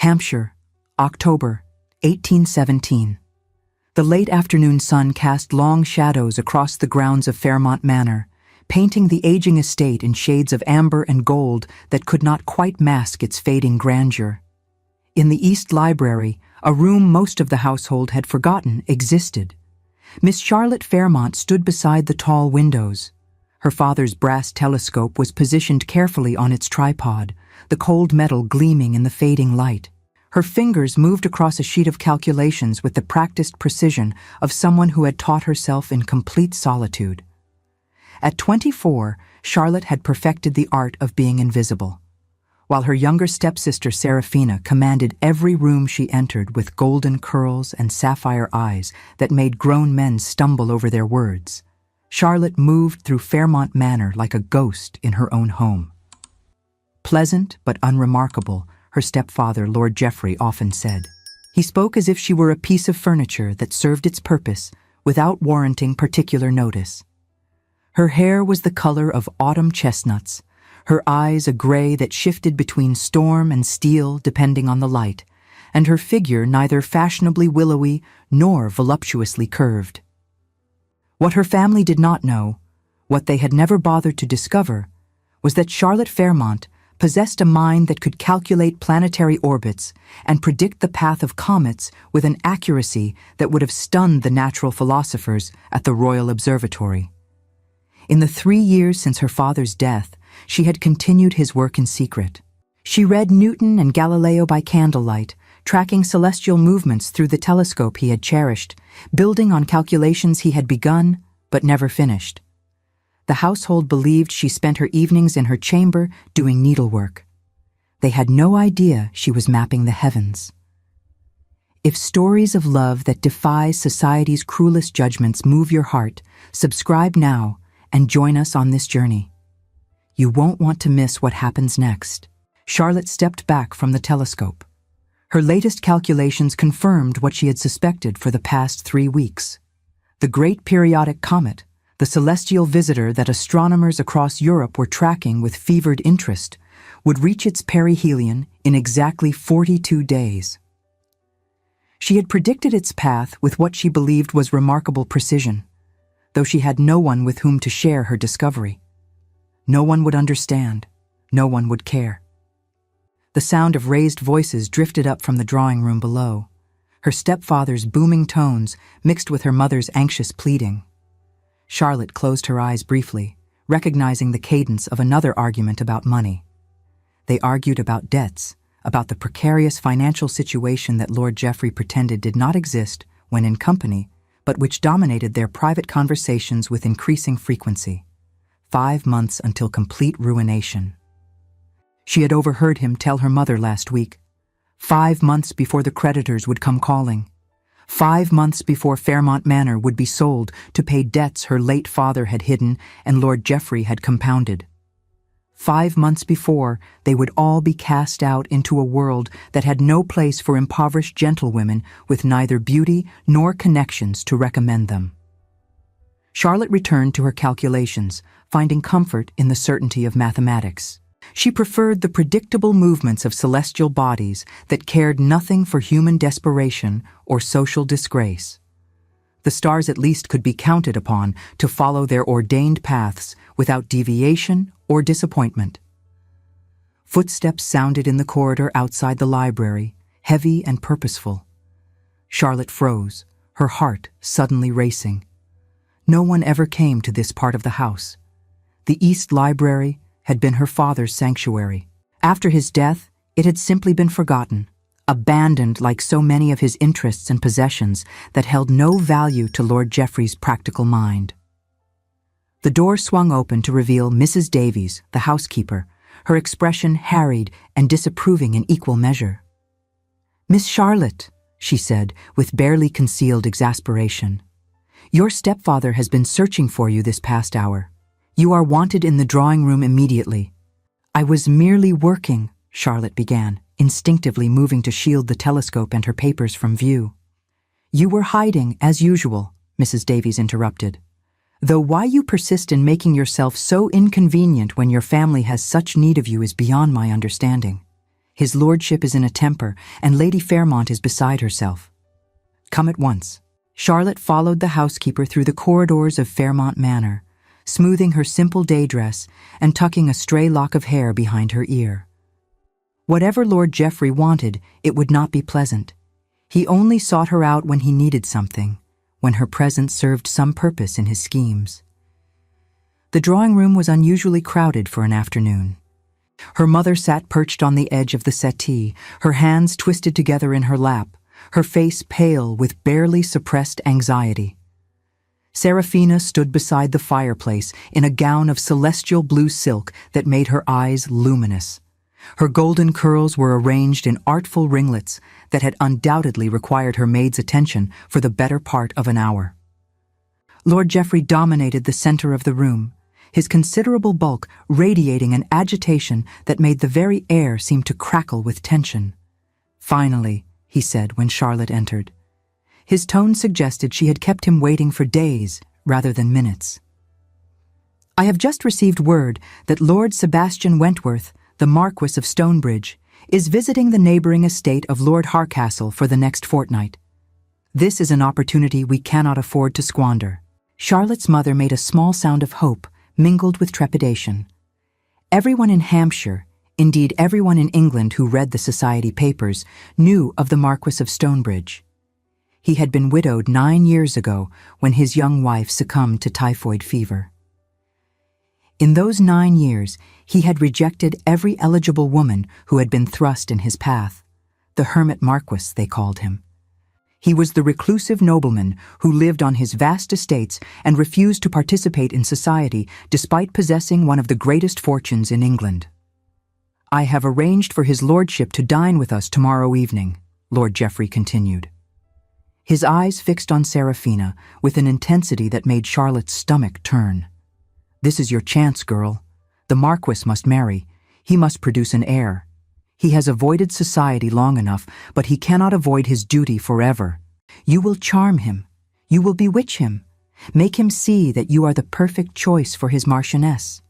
Hampshire, October, 1817. The late afternoon sun cast long shadows across the grounds of Fairmont Manor, painting the aging estate in shades of amber and gold that could not quite mask its fading grandeur. In the East Library, a room most of the household had forgotten existed. Miss Charlotte Fairmont stood beside the tall windows. Her father's brass telescope was positioned carefully on its tripod, the cold metal gleaming in the fading light. Her fingers moved across a sheet of calculations with the practiced precision of someone who had taught herself in complete solitude. At 24, Charlotte had perfected the art of being invisible. While her younger stepsister Seraphina commanded every room she entered with golden curls and sapphire eyes that made grown men stumble over their words, Charlotte moved through Fairmont Manor like a ghost in her own home. Pleasant but unremarkable, her stepfather, Lord Geoffrey, often said. He spoke as if she were a piece of furniture that served its purpose without warranting particular notice. Her hair was the color of autumn chestnuts, her eyes a gray that shifted between storm and steel depending on the light, and her figure neither fashionably willowy nor voluptuously curved. What her family did not know, what they had never bothered to discover, was that Charlotte Fairmont possessed a mind that could calculate planetary orbits and predict the path of comets with an accuracy that would have stunned the natural philosophers at the Royal Observatory. In the 3 years since her father's death, she had continued his work in secret. She read Newton and Galileo by candlelight, tracking celestial movements through the telescope he had cherished, building on calculations he had begun but never finished. The household believed she spent her evenings in her chamber doing needlework. They had no idea she was mapping the heavens. If stories of love that defy society's cruelest judgments move your heart, subscribe now and join us on this journey. You won't want to miss what happens next. Charlotte stepped back from the telescope. Her latest calculations confirmed what she had suspected for the past 3 weeks. The Great Periodic Comet, the celestial visitor that astronomers across Europe were tracking with fevered interest, would reach its perihelion in exactly 42 days. She had predicted its path with what she believed was remarkable precision, though she had no one with whom to share her discovery. No one would understand. No one would care. The sound of raised voices drifted up from the drawing room below, her stepfather's booming tones mixed with her mother's anxious pleading. Charlotte closed her eyes briefly, recognizing the cadence of another argument about money. They argued about debts, about the precarious financial situation that Lord Geoffrey pretended did not exist when in company, but which dominated their private conversations with increasing frequency. 5 months until complete ruination. She had overheard him tell her mother last week, 5 months before the creditors would come calling, 5 months before Fairmont Manor would be sold to pay debts her late father had hidden and Lord Geoffrey had compounded. 5 months before, they would all be cast out into a world that had no place for impoverished gentlewomen with neither beauty nor connections to recommend them. Charlotte returned to her calculations, finding comfort in the certainty of mathematics. She preferred the predictable movements of celestial bodies that cared nothing for human desperation or social disgrace. The stars at least could be counted upon to follow their ordained paths without deviation or disappointment. Footsteps sounded in the corridor outside the library, heavy and purposeful. Charlotte froze, her heart suddenly racing. No one ever came to this part of the house. The East Library had been her father's sanctuary. After his death, it had simply been forgotten, abandoned like so many of his interests and possessions that held no value to Lord Geoffrey's practical mind. The door swung open to reveal Mrs. Davies, the housekeeper, her expression harried and disapproving in equal measure. "Miss Charlotte," she said, with barely concealed exasperation, "your stepfather has been searching for you this past hour. You are wanted in the drawing room immediately." "I was merely working," Charlotte began, instinctively moving to shield the telescope and her papers from view. "You were hiding, as usual," Mrs. Davies interrupted. "Though why you persist in making yourself so inconvenient when your family has such need of you is beyond my understanding. His lordship is in a temper, and Lady Fairmont is beside herself. Come at once." Charlotte followed the housekeeper through the corridors of Fairmont Manor, smoothing her simple day dress and tucking a stray lock of hair behind her ear. Whatever Lord Geoffrey wanted, it would not be pleasant. He only sought her out when he needed something, when her presence served some purpose in his schemes. The drawing room was unusually crowded for an afternoon. Her mother sat perched on the edge of the settee, her hands twisted together in her lap, her face pale with barely suppressed anxiety. Seraphina stood beside the fireplace in a gown of celestial blue silk that made her eyes luminous. Her golden curls were arranged in artful ringlets that had undoubtedly required her maid's attention for the better part of an hour. Lord Geoffrey dominated the center of the room, his considerable bulk radiating an agitation that made the very air seem to crackle with tension. "Finally," he said when Charlotte entered. His tone suggested she had kept him waiting for days rather than minutes. "I have just received word that Lord Sebastian Wentworth, the Marquess of Stonebridge, is visiting the neighboring estate of Lord Harcastle for the next fortnight. This is an opportunity we cannot afford to squander." Charlotte's mother made a small sound of hope, mingled with trepidation. Everyone in Hampshire, indeed everyone in England who read the society papers, knew of the Marquess of Stonebridge. He had been widowed 9 years ago when his young wife succumbed to typhoid fever. In those 9 years, he had rejected every eligible woman who had been thrust in his path. The hermit Marquess, they called him. He was the reclusive nobleman who lived on his vast estates and refused to participate in society despite possessing one of the greatest fortunes in England. "I have arranged for his lordship to dine with us tomorrow evening," Lord Geoffrey continued. His eyes fixed on Seraphina with an intensity that made Charlotte's stomach turn. "This is your chance, girl. The Marquess must marry. He must produce an heir. He has avoided society long enough, but he cannot avoid his duty forever. You will charm him. You will bewitch him. Make him see that you are the perfect choice for his marchioness."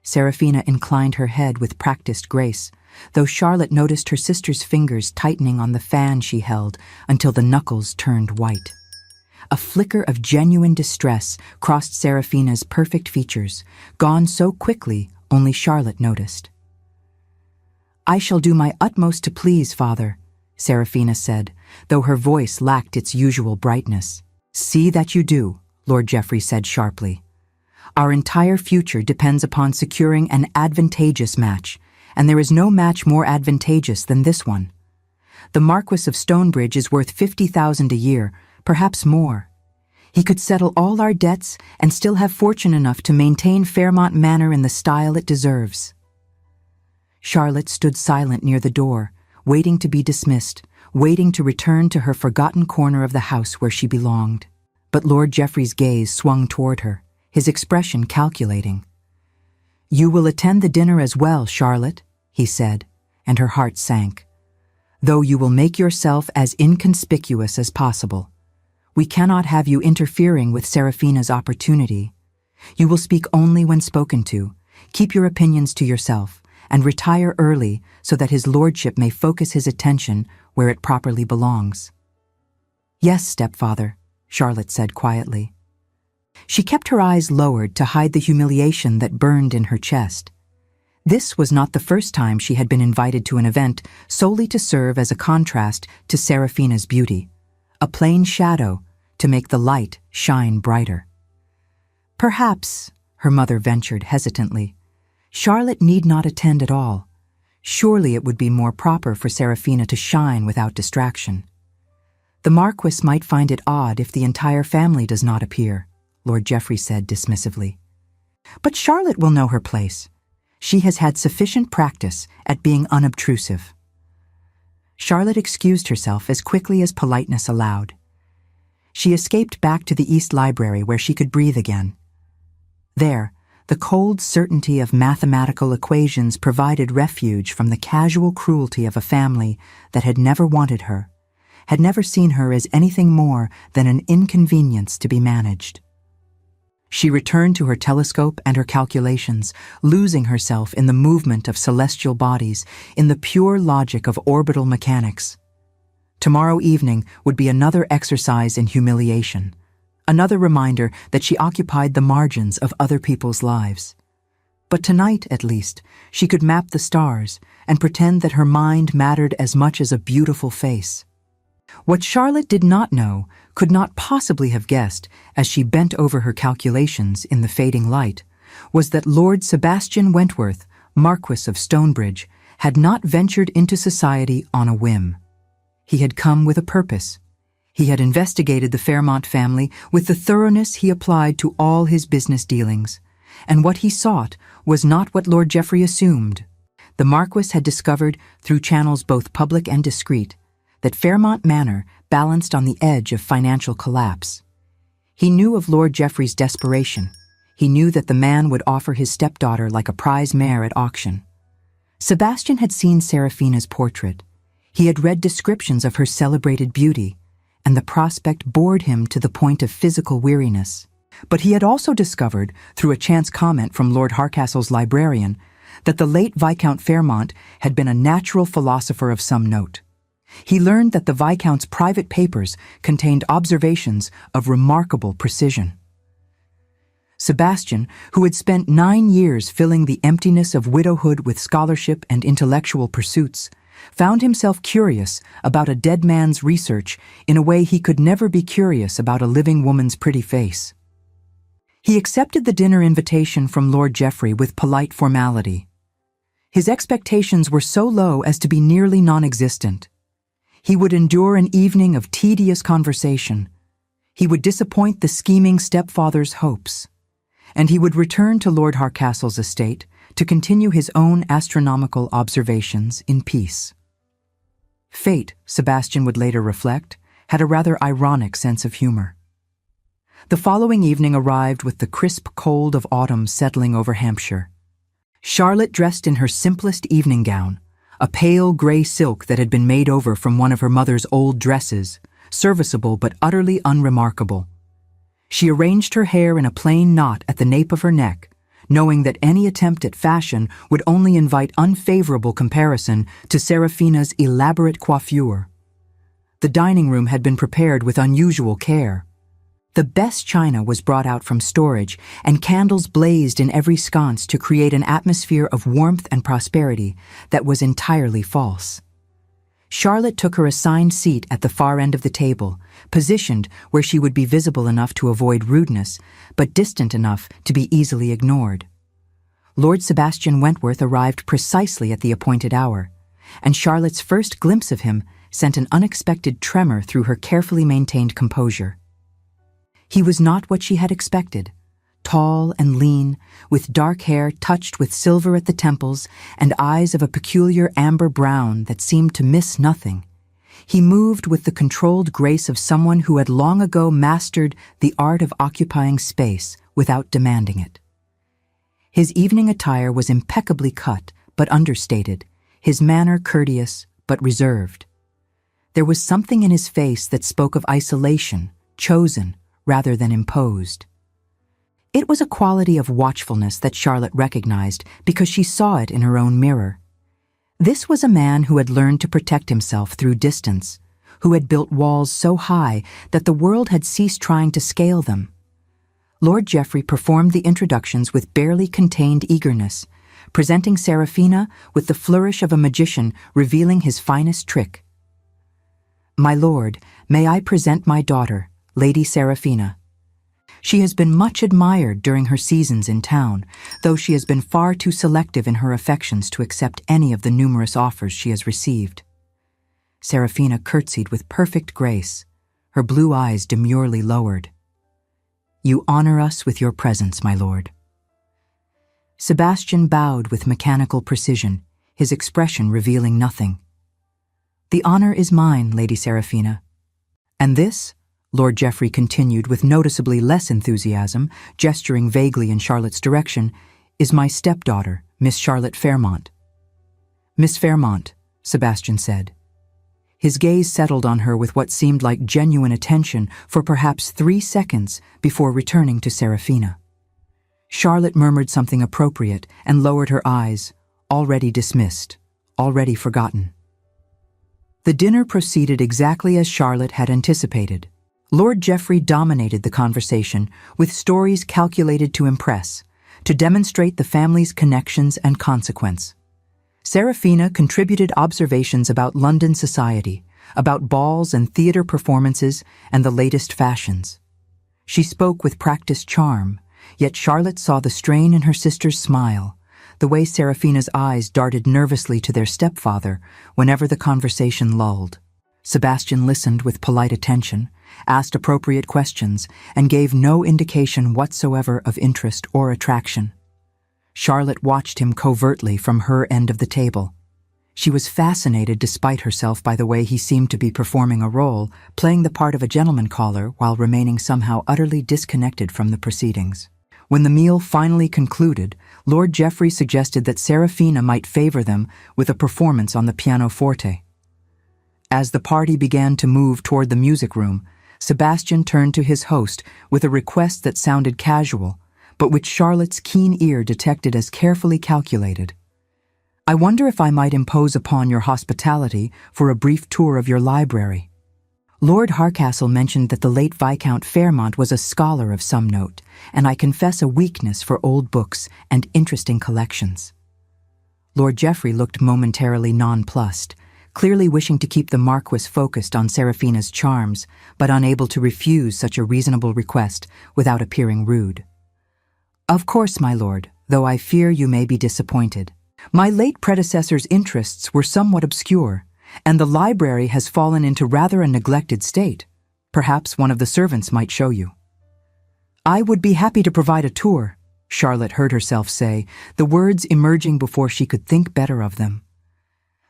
Seraphina inclined her head with practiced grace, though Charlotte noticed her sister's fingers tightening on the fan she held until the knuckles turned white. A flicker of genuine distress crossed Seraphina's perfect features, gone so quickly only Charlotte noticed. "I shall do my utmost to please, father," Seraphina said, though her voice lacked its usual brightness. "See that you do," Lord Geoffrey said sharply. "Our entire future depends upon securing an advantageous match, and there is no match more advantageous than this one. The Marquess of Stonebridge is worth 50,000 a year, perhaps more. He could settle all our debts and still have fortune enough to maintain Fairmont Manor in the style it deserves." Charlotte stood silent near the door, waiting to be dismissed, waiting to return to her forgotten corner of the house where she belonged. But Lord Geoffrey's gaze swung toward her, his expression calculating. "You will attend the dinner as well, Charlotte," he said, and her heart sank. "Though you will make yourself as inconspicuous as possible. We cannot have you interfering with Seraphina's opportunity. You will speak only when spoken to, keep your opinions to yourself, and retire early so that his lordship may focus his attention where it properly belongs." "Yes, stepfather," Charlotte said quietly. She kept her eyes lowered to hide the humiliation that burned in her chest. This was not the first time she had been invited to an event solely to serve as a contrast to Seraphina's beauty, a plain shadow to make the light shine brighter. "Perhaps," her mother ventured hesitantly, "Charlotte need not attend at all. Surely it would be more proper for Seraphina to shine without distraction. The Marquess might find it odd if the entire family does not appear," Lord Geoffrey said dismissively. "But Charlotte will know her place. She has had sufficient practice at being unobtrusive." Charlotte excused herself as quickly as politeness allowed. She escaped back to the East Library where she could breathe again. There, the cold certainty of mathematical equations provided refuge from the casual cruelty of a family that had never wanted her, had never seen her as anything more than an inconvenience to be managed. She returned to her telescope and her calculations, losing herself in the movement of celestial bodies, in the pure logic of orbital mechanics. Tomorrow evening would be another exercise in humiliation, another reminder that she occupied the margins of other people's lives. But tonight, at least, she could map the stars and pretend that her mind mattered as much as a beautiful face. What Charlotte did not know, could not possibly have guessed, as she bent over her calculations in the fading light, was that Lord Sebastian Wentworth, Marquess of Stonebridge, had not ventured into society on a whim. He had come with a purpose. He had investigated the Fairmont family with the thoroughness he applied to all his business dealings, and what he sought was not what Lord Geoffrey assumed. The Marquess had discovered, through channels both public and discreet, that Fairmont Manor balanced on the edge of financial collapse. He knew of Lord Geoffrey's desperation. He knew that the man would offer his stepdaughter like a prize mare at auction. Sebastian had seen Serafina's portrait. He had read descriptions of her celebrated beauty, and the prospect bored him to the point of physical weariness. But he had also discovered, through a chance comment from Lord Harcastle's librarian, that the late Viscount Fairmont had been a natural philosopher of some note. He learned that the Viscount's private papers contained observations of remarkable precision. Sebastian, who had spent 9 years filling the emptiness of widowhood with scholarship and intellectual pursuits, found himself curious about a dead man's research in a way he could never be curious about a living woman's pretty face. He accepted the dinner invitation from Lord Geoffrey with polite formality. His expectations were so low as to be nearly non-existent. He would endure an evening of tedious conversation. He would disappoint the scheming stepfather's hopes. And he would return to Lord Harcastle's estate to continue his own astronomical observations in peace. Fate, Sebastian would later reflect, had a rather ironic sense of humor. The following evening arrived with the crisp cold of autumn settling over Hampshire. Charlotte dressed in her simplest evening gown, a pale gray silk that had been made over from one of her mother's old dresses, serviceable but utterly unremarkable. She arranged her hair in a plain knot at the nape of her neck, knowing that any attempt at fashion would only invite unfavorable comparison to Serafina's elaborate coiffure. The dining room had been prepared with unusual care. The best china was brought out from storage, and candles blazed in every sconce to create an atmosphere of warmth and prosperity that was entirely false. Charlotte took her assigned seat at the far end of the table, positioned where she would be visible enough to avoid rudeness, but distant enough to be easily ignored. Lord Sebastian Wentworth arrived precisely at the appointed hour, and Charlotte's first glimpse of him sent an unexpected tremor through her carefully maintained composure. He was not what she had expected. Tall and lean, with dark hair touched with silver at the temples and eyes of a peculiar amber brown that seemed to miss nothing, he moved with the controlled grace of someone who had long ago mastered the art of occupying space without demanding it. His evening attire was impeccably cut but understated, his manner courteous but reserved. There was something in his face that spoke of isolation, chosen rather than imposed. It was a quality of watchfulness that Charlotte recognized because she saw it in her own mirror. This was a man who had learned to protect himself through distance, who had built walls so high that the world had ceased trying to scale them. Lord Geoffrey performed the introductions with barely contained eagerness, presenting Serafina with the flourish of a magician revealing his finest trick. "My lord, may I present my daughter, Lady Serafina. She has been much admired during her seasons in town, though she has been far too selective in her affections to accept any of the numerous offers she has received." Serafina curtsied with perfect grace, her blue eyes demurely lowered. "You honor us with your presence, my lord." Sebastian bowed with mechanical precision, his expression revealing nothing. "The honor is mine, Lady Serafina. And this," Lord Geoffrey continued with noticeably less enthusiasm, gesturing vaguely in Charlotte's direction, "is my stepdaughter, Miss Charlotte Fairmont." "Miss Fairmont," Sebastian said. His gaze settled on her with what seemed like genuine attention for perhaps 3 seconds before returning to Serafina. Charlotte murmured something appropriate and lowered her eyes, already dismissed, already forgotten. The dinner proceeded exactly as Charlotte had anticipated. Lord Geoffrey dominated the conversation with stories calculated to impress, to demonstrate the family's connections and consequence. Serafina contributed observations about London society, about balls and theatre performances and the latest fashions. She spoke with practiced charm, yet Charlotte saw the strain in her sister's smile, the way Serafina's eyes darted nervously to their stepfather whenever the conversation lulled. Sebastian listened with polite attention, asked appropriate questions, and gave no indication whatsoever of interest or attraction. Charlotte watched him covertly from her end of the table. She was fascinated despite herself by the way he seemed to be performing a role, playing the part of a gentleman caller while remaining somehow utterly disconnected from the proceedings. When the meal finally concluded, Lord Geoffrey suggested that Serafina might favor them with a performance on the pianoforte. As the party began to move toward the music room, Sebastian turned to his host with a request that sounded casual, but which Charlotte's keen ear detected as carefully calculated. "I wonder if I might impose upon your hospitality for a brief tour of your library." Lord Harcastle mentioned that the late Viscount Fairmont was a scholar of some note, and I confess a weakness for old books and interesting collections. Lord Geoffrey looked momentarily nonplussed, clearly wishing to keep the Marquess focused on Serafina's charms, but unable to refuse such a reasonable request without appearing rude. "Of course, my lord, though I fear you may be disappointed. My late predecessor's interests were somewhat obscure, and the library has fallen into rather a neglected state. Perhaps one of the servants might show you." "I would be happy to provide a tour," Charlotte heard herself say, the words emerging before she could think better of them.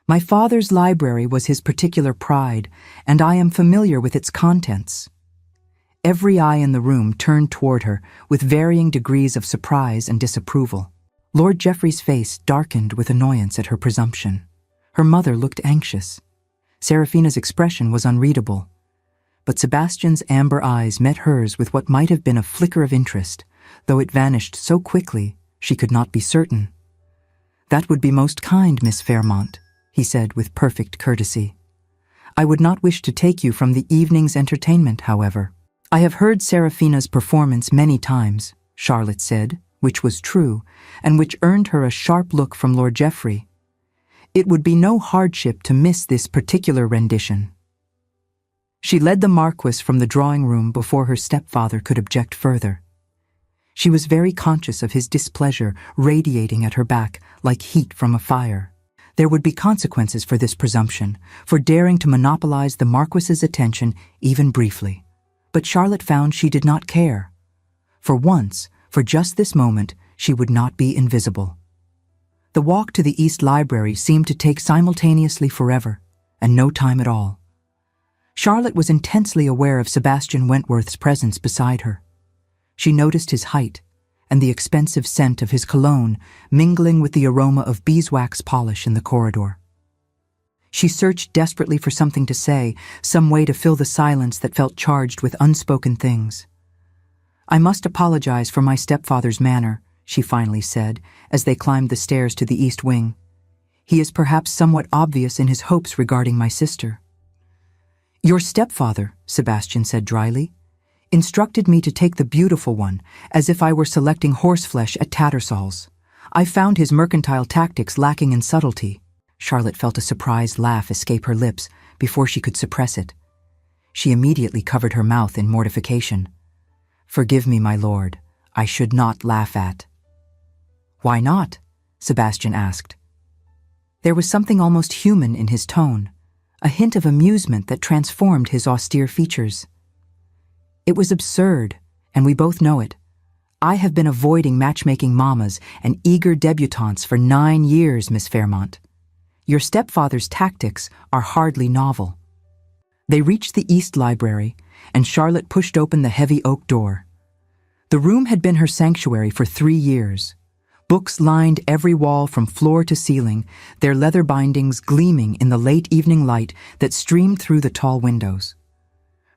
"My father's library was his particular pride, and I am familiar with its contents." Every eye in the room turned toward her with varying degrees of surprise and disapproval. Lord Geoffrey's face darkened with annoyance at her presumption. Her mother looked anxious. Serafina's expression was unreadable. But Sebastian's amber eyes met hers with what might have been a flicker of interest, though it vanished so quickly she could not be certain. "That would be most kind, Miss Fairmont," he said with perfect courtesy. "I would not wish to take you from the evening's entertainment, however." "I have heard Serafina's performance many times," Charlotte said, which was true, and which earned her a sharp look from Lord Geoffrey. "It would be no hardship to miss this particular rendition." She led the Marquess from the drawing-room before her stepfather could object further. She was very conscious of his displeasure radiating at her back like heat from a fire. There would be consequences for this presumption, for daring to monopolize the Marquess's attention even briefly. But Charlotte found she did not care. For once, for just this moment, she would not be invisible. The walk to the East Library seemed to take simultaneously forever, and no time at all. Charlotte was intensely aware of Sebastian Wentworth's presence beside her. She noticed his height, and the expensive scent of his cologne mingling with the aroma of beeswax polish in the corridor. She searched desperately for something to say, some way to fill the silence that felt charged with unspoken things. "I must apologize for my stepfather's manner," she finally said, as they climbed the stairs to the east wing. "He is perhaps somewhat obvious in his hopes regarding my sister." "Your stepfather," Sebastian said dryly, "instructed me to take the beautiful one, as if I were selecting horseflesh at Tattersall's. I found his mercantile tactics lacking in subtlety." Charlotte felt a surprised laugh escape her lips before she could suppress it. She immediately covered her mouth in mortification. "Forgive me, my lord, I should not laugh at." "Why not?" Sebastian asked. There was something almost human in his tone, a hint of amusement that transformed his austere features. "It was absurd, and we both know it. I have been avoiding matchmaking mammas and eager debutantes for 9 years, Miss Fairmont. Your stepfather's tactics are hardly novel." They reached the East Library, and Charlotte pushed open the heavy oak door. The room had been her sanctuary for 3 years. Books lined every wall from floor to ceiling, their leather bindings gleaming in the late evening light that streamed through the tall windows.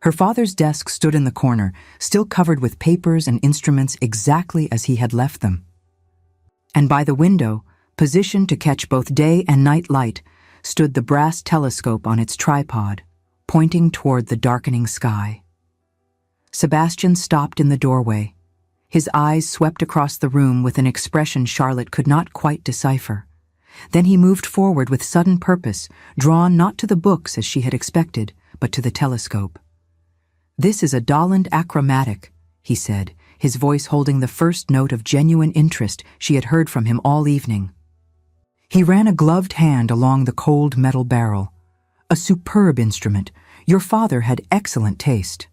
Her father's desk stood in the corner, still covered with papers and instruments exactly as he had left them. And by the window, positioned to catch both day and night light, stood the brass telescope on its tripod, pointing toward the darkening sky. Sebastian stopped in the doorway. His eyes swept across the room with an expression Charlotte could not quite decipher. Then he moved forward with sudden purpose, drawn not to the books as she had expected, but to the telescope. "This is a Dahlend achromatic," he said, his voice holding the first note of genuine interest she had heard from him all evening. He ran a gloved hand along the cold metal barrel. "A superb instrument. Your father had excellent taste."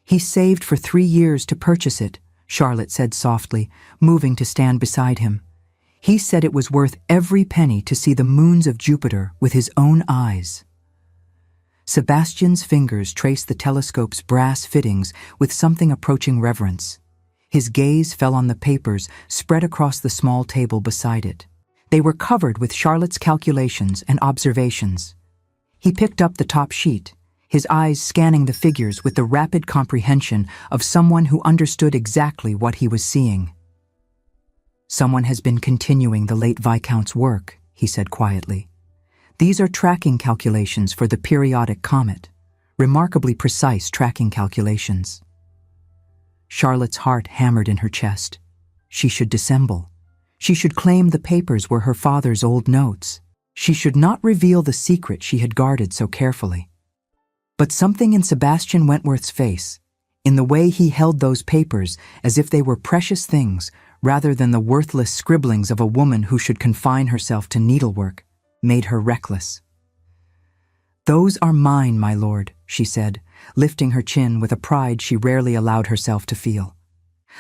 "He saved for 3 years to purchase it," Charlotte said softly, moving to stand beside him. "He said it was worth every penny to see the moons of Jupiter with his own eyes." Sebastian's fingers traced the telescope's brass fittings with something approaching reverence. His gaze fell on the papers spread across the small table beside it. They were covered with Charlotte's calculations and observations. He picked up the top sheet, his eyes scanning the figures with the rapid comprehension of someone who understood exactly what he was seeing. "Someone has been continuing the late Viscount's work," he said quietly. "These are tracking calculations for the periodic comet, remarkably precise tracking calculations." Charlotte's heart hammered in her chest. She should dissemble. She should claim the papers were her father's old notes. She should not reveal the secret she had guarded so carefully. But something in Sebastian Wentworth's face, in the way he held those papers as if they were precious things rather than the worthless scribblings of a woman who should confine herself to needlework, made her reckless. "Those are mine, my lord," she said, lifting her chin with a pride she rarely allowed herself to feel.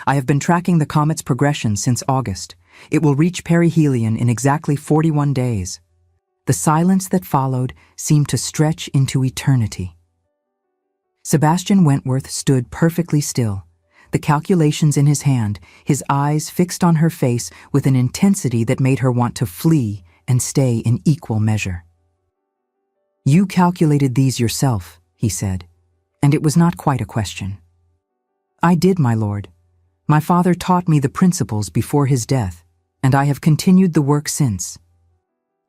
"I have been tracking the comet's progression since August. It will reach perihelion in exactly 41 days. The silence that followed seemed to stretch into eternity. Sebastian Wentworth stood perfectly still, the calculations in his hand, his eyes fixed on her face with an intensity that made her want to flee and stay in equal measure. "You calculated these yourself," he said, and it was not quite a question. "I did, my lord. My father taught me the principles before his death, and I have continued the work since.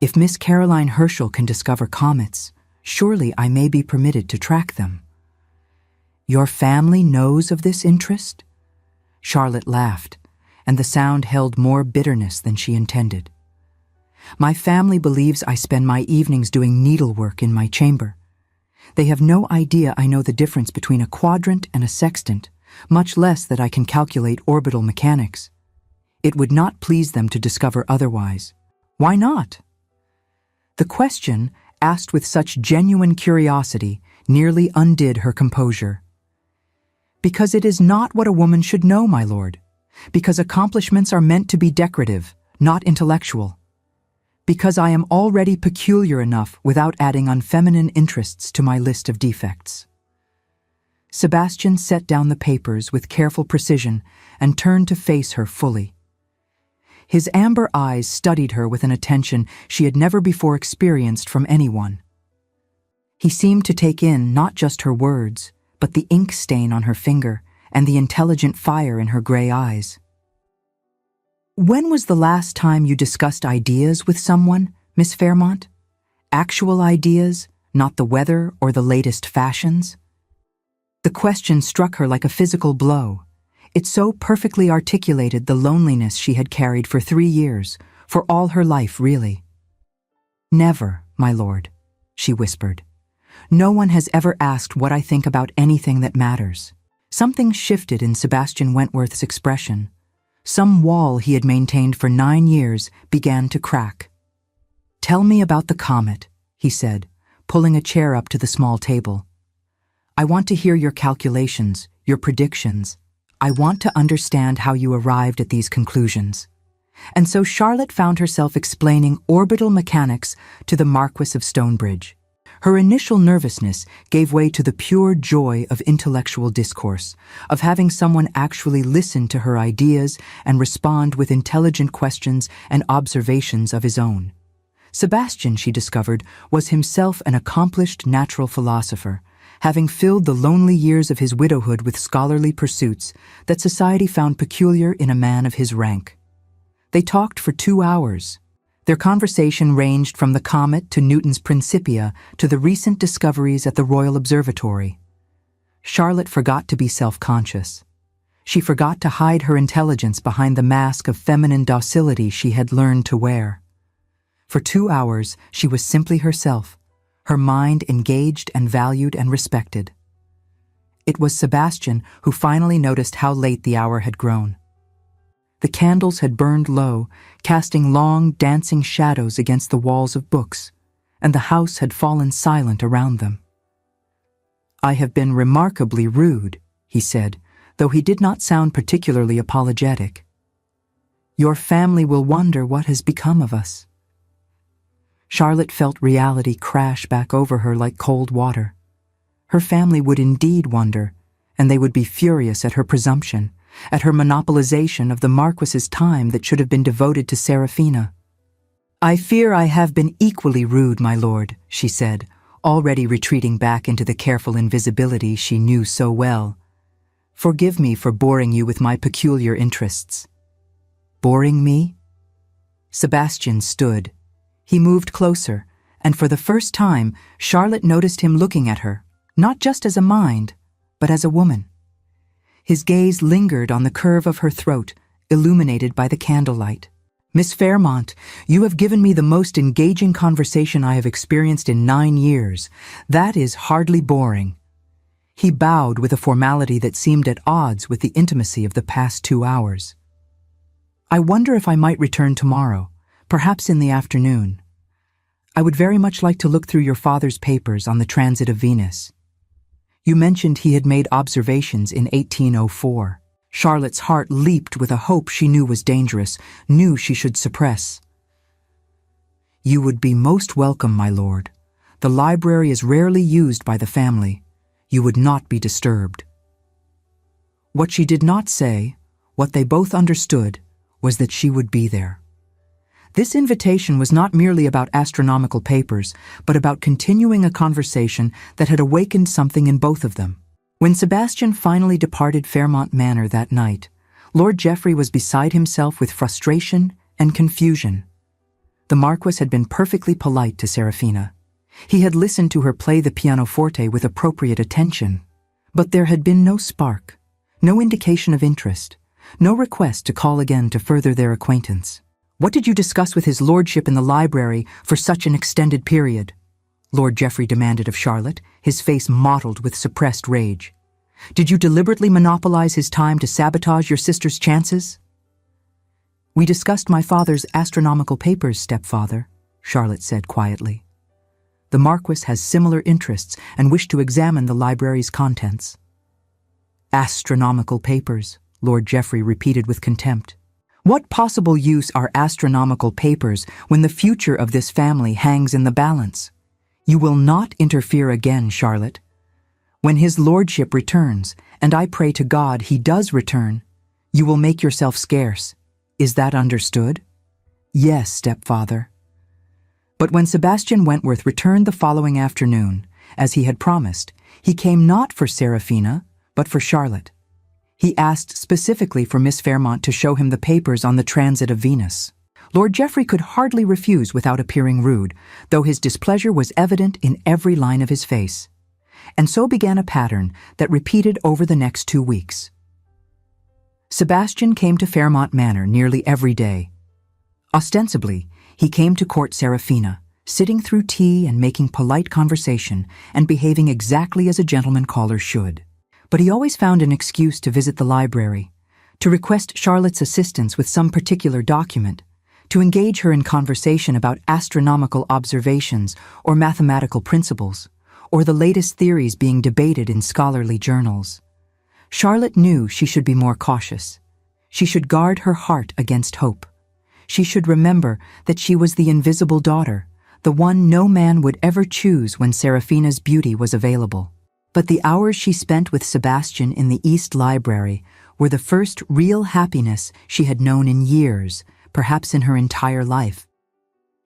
If Miss Caroline Herschel can discover comets, surely I may be permitted to track them." "Your family knows of this interest?" Charlotte laughed, and the sound held more bitterness than she intended. "My family believes I spend my evenings doing needlework in my chamber. They have no idea I know the difference between a quadrant and a sextant, much less that I can calculate orbital mechanics. It would not please them to discover otherwise." "Why not?" The question, asked with such genuine curiosity, nearly undid her composure. "Because it is not what a woman should know, my lord. Because accomplishments are meant to be decorative, not intellectual. Because I am already peculiar enough without adding unfeminine interests to my list of defects." Sebastian set down the papers with careful precision and turned to face her fully. His amber eyes studied her with an attention she had never before experienced from anyone. He seemed to take in not just her words, but the ink stain on her finger and the intelligent fire in her gray eyes. "When was the last time you discussed ideas with someone, Miss Fairmont? Actual ideas, not the weather or the latest fashions?" The question struck her like a physical blow. It so perfectly articulated the loneliness she had carried for 3 years, for all her life, really. "Never, my lord," she whispered. "No one has ever asked what I think about anything that matters." Something shifted in Sebastian Wentworth's expression. Some wall he had maintained for 9 years began to crack. "Tell me about the comet," he said, pulling a chair up to the small table. "I want to hear your calculations, your predictions. I want to understand how you arrived at these conclusions." And so Charlotte found herself explaining orbital mechanics to the Marquess of Stonebridge. Her initial nervousness gave way to the pure joy of intellectual discourse, of having someone actually listen to her ideas and respond with intelligent questions and observations of his own. Sebastian, she discovered, was himself an accomplished natural philosopher, having filled the lonely years of his widowhood with scholarly pursuits that society found peculiar in a man of his rank. They talked for 2 hours. Their conversation ranged from the comet to Newton's Principia to the recent discoveries at the Royal Observatory. Charlotte forgot to be self-conscious. She forgot to hide her intelligence behind the mask of feminine docility she had learned to wear. For 2 hours, she was simply herself, her mind engaged and valued and respected. It was Sebastian who finally noticed how late the hour had grown. The candles had burned low, casting long, dancing shadows against the walls of books, and the house had fallen silent around them. "I have been remarkably rude," he said, though he did not sound particularly apologetic. "Your family will wonder what has become of us." Charlotte felt reality crash back over her like cold water. Her family would indeed wonder, and they would be furious at her presumption, at her monopolization of the Marquess's time that should have been devoted to Serafina. "I fear I have been equally rude, my lord," she said, already retreating back into the careful invisibility she knew so well. "Forgive me for boring you with my peculiar interests." "Boring me?" Sebastian stood. He moved closer, and for the first time, Charlotte noticed him looking at her, not just as a mind, but as a woman. His gaze lingered on the curve of her throat, illuminated by the candlelight. "Miss Fairmont, you have given me the most engaging conversation I have experienced in 9 years. That is hardly boring." He bowed with a formality that seemed at odds with the intimacy of the past 2 hours. "I wonder if I might return tomorrow, perhaps in the afternoon. I would very much like to look through your father's papers on the transit of Venus. You mentioned he had made observations in 1804. Charlotte's heart leaped with a hope she knew was dangerous, knew she should suppress. "You would be most welcome, my lord. The library is rarely used by the family. You would not be disturbed." What she did not say, what they both understood, was that she would be there. This invitation was not merely about astronomical papers, but about continuing a conversation that had awakened something in both of them. When Sebastian finally departed Fairmont Manor that night, Lord Geoffrey was beside himself with frustration and confusion. The Marquess had been perfectly polite to Serafina. He had listened to her play the pianoforte with appropriate attention. But there had been no spark, no indication of interest, no request to call again to further their acquaintance. "What did you discuss with his lordship in the library for such an extended period?" Lord Geoffrey demanded of Charlotte, his face mottled with suppressed rage. "Did you deliberately monopolize his time to sabotage your sister's chances?" "We discussed my father's astronomical papers, stepfather," Charlotte said quietly. "The Marquess has similar interests and wished to examine the library's contents." "Astronomical papers," Lord Geoffrey repeated with contempt. "What possible use are astronomical papers when the future of this family hangs in the balance? You will not interfere again, Charlotte. When his lordship returns, and I pray to God he does return, you will make yourself scarce. Is that understood?" "Yes, stepfather." But when Sebastian Wentworth returned the following afternoon, as he had promised, he came not for Serafina, but for Charlotte. He asked specifically for Miss Fairmont to show him the papers on the transit of Venus. Lord Geoffrey could hardly refuse without appearing rude, though his displeasure was evident in every line of his face. And so began a pattern that repeated over the next 2 weeks. Sebastian came to Fairmont Manor nearly every day. Ostensibly, he came to court Serafina, sitting through tea and making polite conversation and behaving exactly as a gentleman caller should. But he always found an excuse to visit the library, to request Charlotte's assistance with some particular document, to engage her in conversation about astronomical observations or mathematical principles, or the latest theories being debated in scholarly journals. Charlotte knew she should be more cautious. She should guard her heart against hope. She should remember that she was the invisible daughter, the one no man would ever choose when Serafina's beauty was available. But the hours she spent with Sebastian in the East Library were the first real happiness she had known in years, perhaps in her entire life.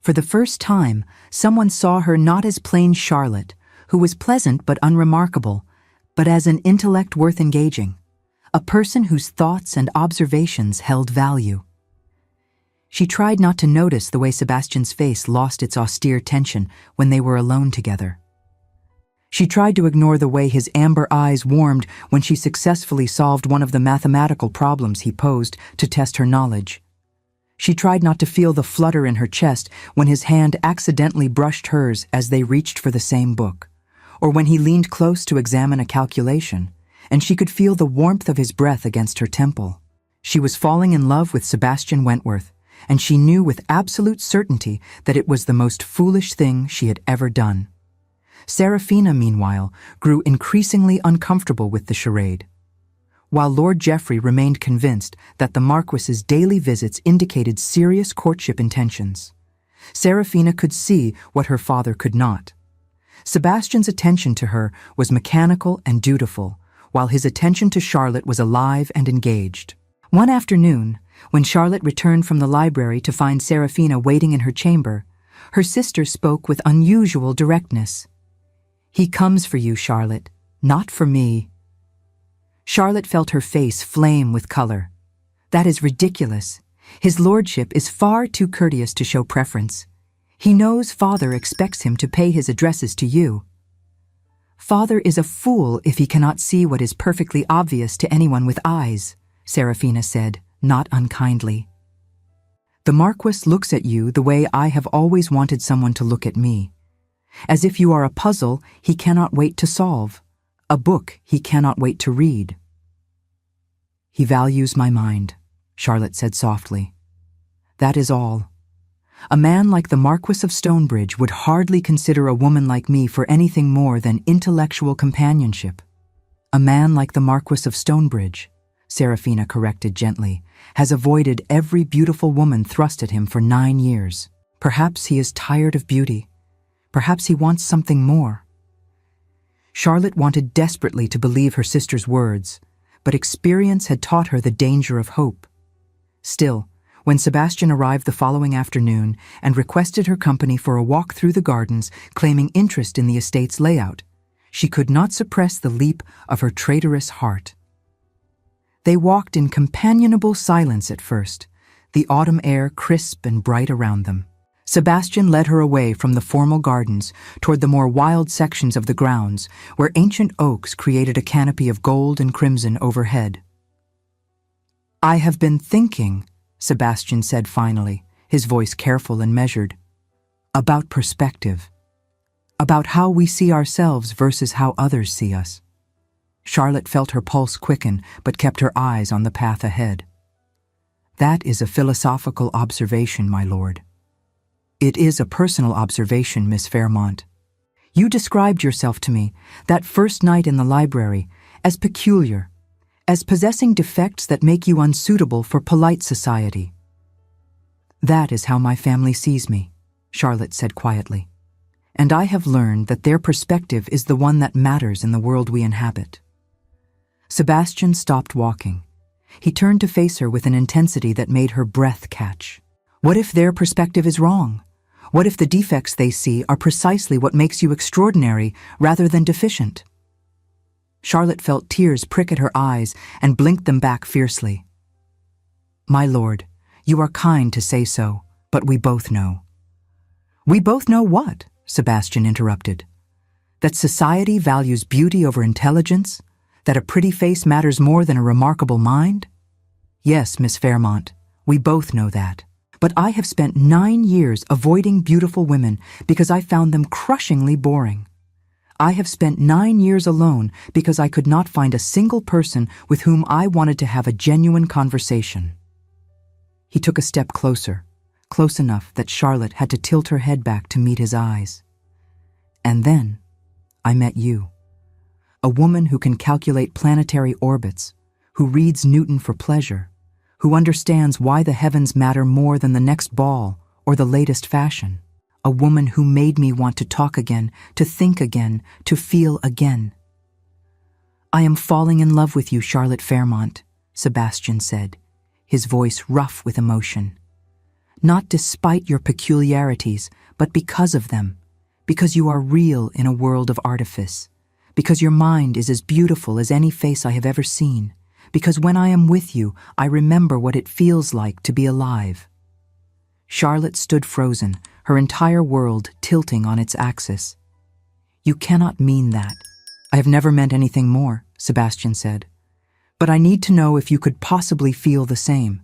For the first time, someone saw her not as plain Charlotte, who was pleasant but unremarkable, but as an intellect worth engaging, a person whose thoughts and observations held value. She tried not to notice the way Sebastian's face lost its austere tension when they were alone together. She tried to ignore the way his amber eyes warmed when she successfully solved one of the mathematical problems he posed to test her knowledge. She tried not to feel the flutter in her chest when his hand accidentally brushed hers as they reached for the same book, or when he leaned close to examine a calculation, and she could feel the warmth of his breath against her temple. She was falling in love with Sebastian Wentworth, and she knew with absolute certainty that it was the most foolish thing she had ever done. Serafina, meanwhile, grew increasingly uncomfortable with the charade. While Lord Geoffrey remained convinced that the Marquess's daily visits indicated serious courtship intentions, Serafina could see what her father could not. Sebastian's attention to her was mechanical and dutiful, while his attention to Charlotte was alive and engaged. One afternoon, when Charlotte returned from the library to find Serafina waiting in her chamber, her sister spoke with unusual directness. "He comes for you, Charlotte, not for me." Charlotte felt her face flame with color. "That is ridiculous. His lordship is far too courteous to show preference. He knows father expects him to pay his addresses to you." "Father is a fool if he cannot see what is perfectly obvious to anyone with eyes," Serafina said, not unkindly. "The Marquess looks at you the way I have always wanted someone to look at me. As if you are a puzzle he cannot wait to solve, a book he cannot wait to read." "He values my mind," Charlotte said softly. "That is all. A man like the Marquess of Stonebridge would hardly consider a woman like me for anything more than intellectual companionship." "A man like the Marquess of Stonebridge," Serafina corrected gently, "has avoided every beautiful woman thrust at him for 9 years. Perhaps he is tired of beauty. Perhaps he wants something more." Charlotte wanted desperately to believe her sister's words, but experience had taught her the danger of hope. Still, when Sebastian arrived the following afternoon and requested her company for a walk through the gardens, claiming interest in the estate's layout, she could not suppress the leap of her traitorous heart. They walked in companionable silence at first, the autumn air crisp and bright around them. Sebastian led her away from the formal gardens toward the more wild sections of the grounds, where ancient oaks created a canopy of gold and crimson overhead. "I have been thinking," Sebastian said finally, his voice careful and measured, "about perspective, about how we see ourselves versus how others see us." Charlotte felt her pulse quicken, but kept her eyes on the path ahead. "That is a philosophical observation, my lord." "It is a personal observation, Miss Fairmont. You described yourself to me, that first night in the library, as peculiar, as possessing defects that make you unsuitable for polite society." "That is how my family sees me," Charlotte said quietly. "And I have learned that their perspective is the one that matters in the world we inhabit." Sebastian stopped walking. He turned to face her with an intensity that made her breath catch. What if their perspective is wrong? What if the defects they see are precisely what makes you extraordinary rather than deficient? Charlotte felt tears prick at her eyes and blinked them back fiercely. "My lord, you are kind to say so, but we both know." "We both know what?" Sebastian interrupted. "That society values beauty over intelligence? That a pretty face matters more than a remarkable mind?" "Yes, Miss Fairmont, we both know that. But I have spent 9 years avoiding beautiful women because I found them crushingly boring. I have spent 9 years alone because I could not find a single person with whom I wanted to have a genuine conversation." He took a step closer, close enough that Charlotte had to tilt her head back to meet his eyes. "And then, I met you. A woman who can calculate planetary orbits, who reads Newton for pleasure, who understands why the heavens matter more than the next ball or the latest fashion. A woman who made me want to talk again, to think again, to feel again." "I am falling in love with you, Charlotte Fairmont," Sebastian said, his voice rough with emotion. "Not despite your peculiarities, but because of them, because you are real in a world of artifice, because your mind is as beautiful as any face I have ever seen, because when I am with you, I remember what it feels like to be alive." Charlotte stood frozen, her entire world tilting on its axis. "You cannot mean that." "I have never meant anything more," Sebastian said. "But I need to know if you could possibly feel the same.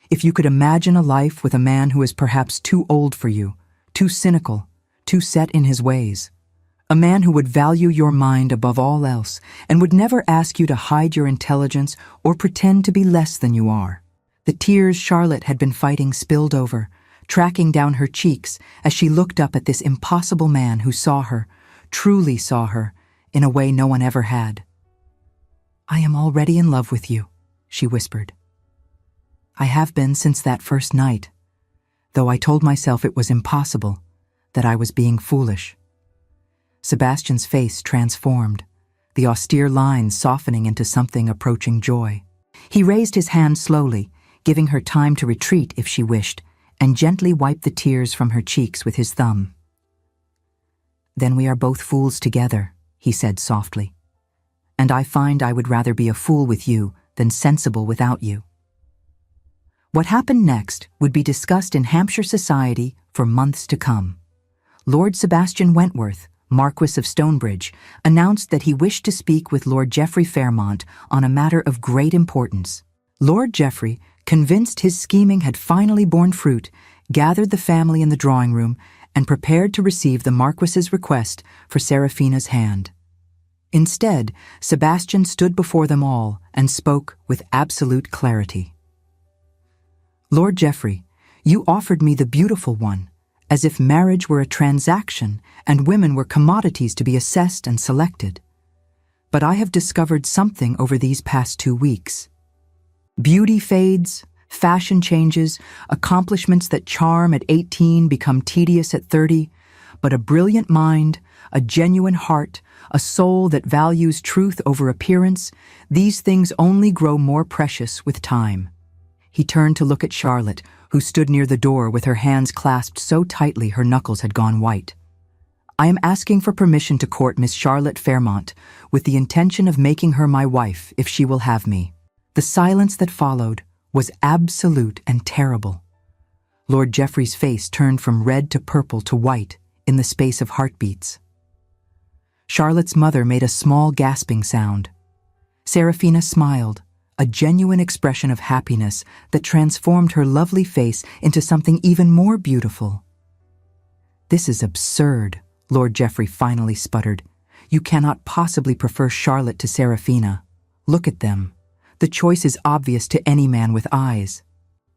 If you could imagine a life with a man who is perhaps too old for you, too cynical, too set in his ways. A man who would value your mind above all else and would never ask you to hide your intelligence or pretend to be less than you are." The tears Charlotte had been fighting spilled over, tracking down her cheeks as she looked up at this impossible man who saw her, truly saw her, in a way no one ever had. "I am already in love with you," she whispered. "I have been since that first night, though I told myself it was impossible, that I was being foolish." Sebastian's face transformed, the austere lines softening into something approaching joy. He raised his hand slowly, giving her time to retreat if she wished, and gently wiped the tears from her cheeks with his thumb. "Then we are both fools together," he said softly. "And I find I would rather be a fool with you than sensible without you." What happened next would be discussed in Hampshire society for months to come. Lord Sebastian Wentworth, Marquess of Stonebridge, announced that he wished to speak with Lord Geoffrey Fairmont on a matter of great importance. Lord Geoffrey, convinced his scheming had finally borne fruit, gathered the family in the drawing room and prepared to receive the Marquess's request for Seraphina's hand. Instead, Sebastian stood before them all and spoke with absolute clarity. "Lord Geoffrey, you offered me the beautiful one, as if marriage were a transaction and women were commodities to be assessed and selected. But I have discovered something over these past 2 weeks. Beauty fades, fashion changes, accomplishments that charm at 18 become tedious at 30, but a brilliant mind, a genuine heart, a soul that values truth over appearance, these things only grow more precious with time." He turned to look at Charlotte, who stood near the door with her hands clasped so tightly her knuckles had gone white. "I am asking for permission to court Miss Charlotte Fairmont, with the intention of making her my wife if she will have me." The silence that followed was absolute and terrible. Lord Geoffrey's face turned from red to purple to white in the space of heartbeats. Charlotte's mother made a small gasping sound. Seraphina smiled, a genuine expression of happiness that transformed her lovely face into something even more beautiful. "This is absurd," Lord Geoffrey finally sputtered. "You cannot possibly prefer Charlotte to Seraphina. Look at them. The choice is obvious to any man with eyes."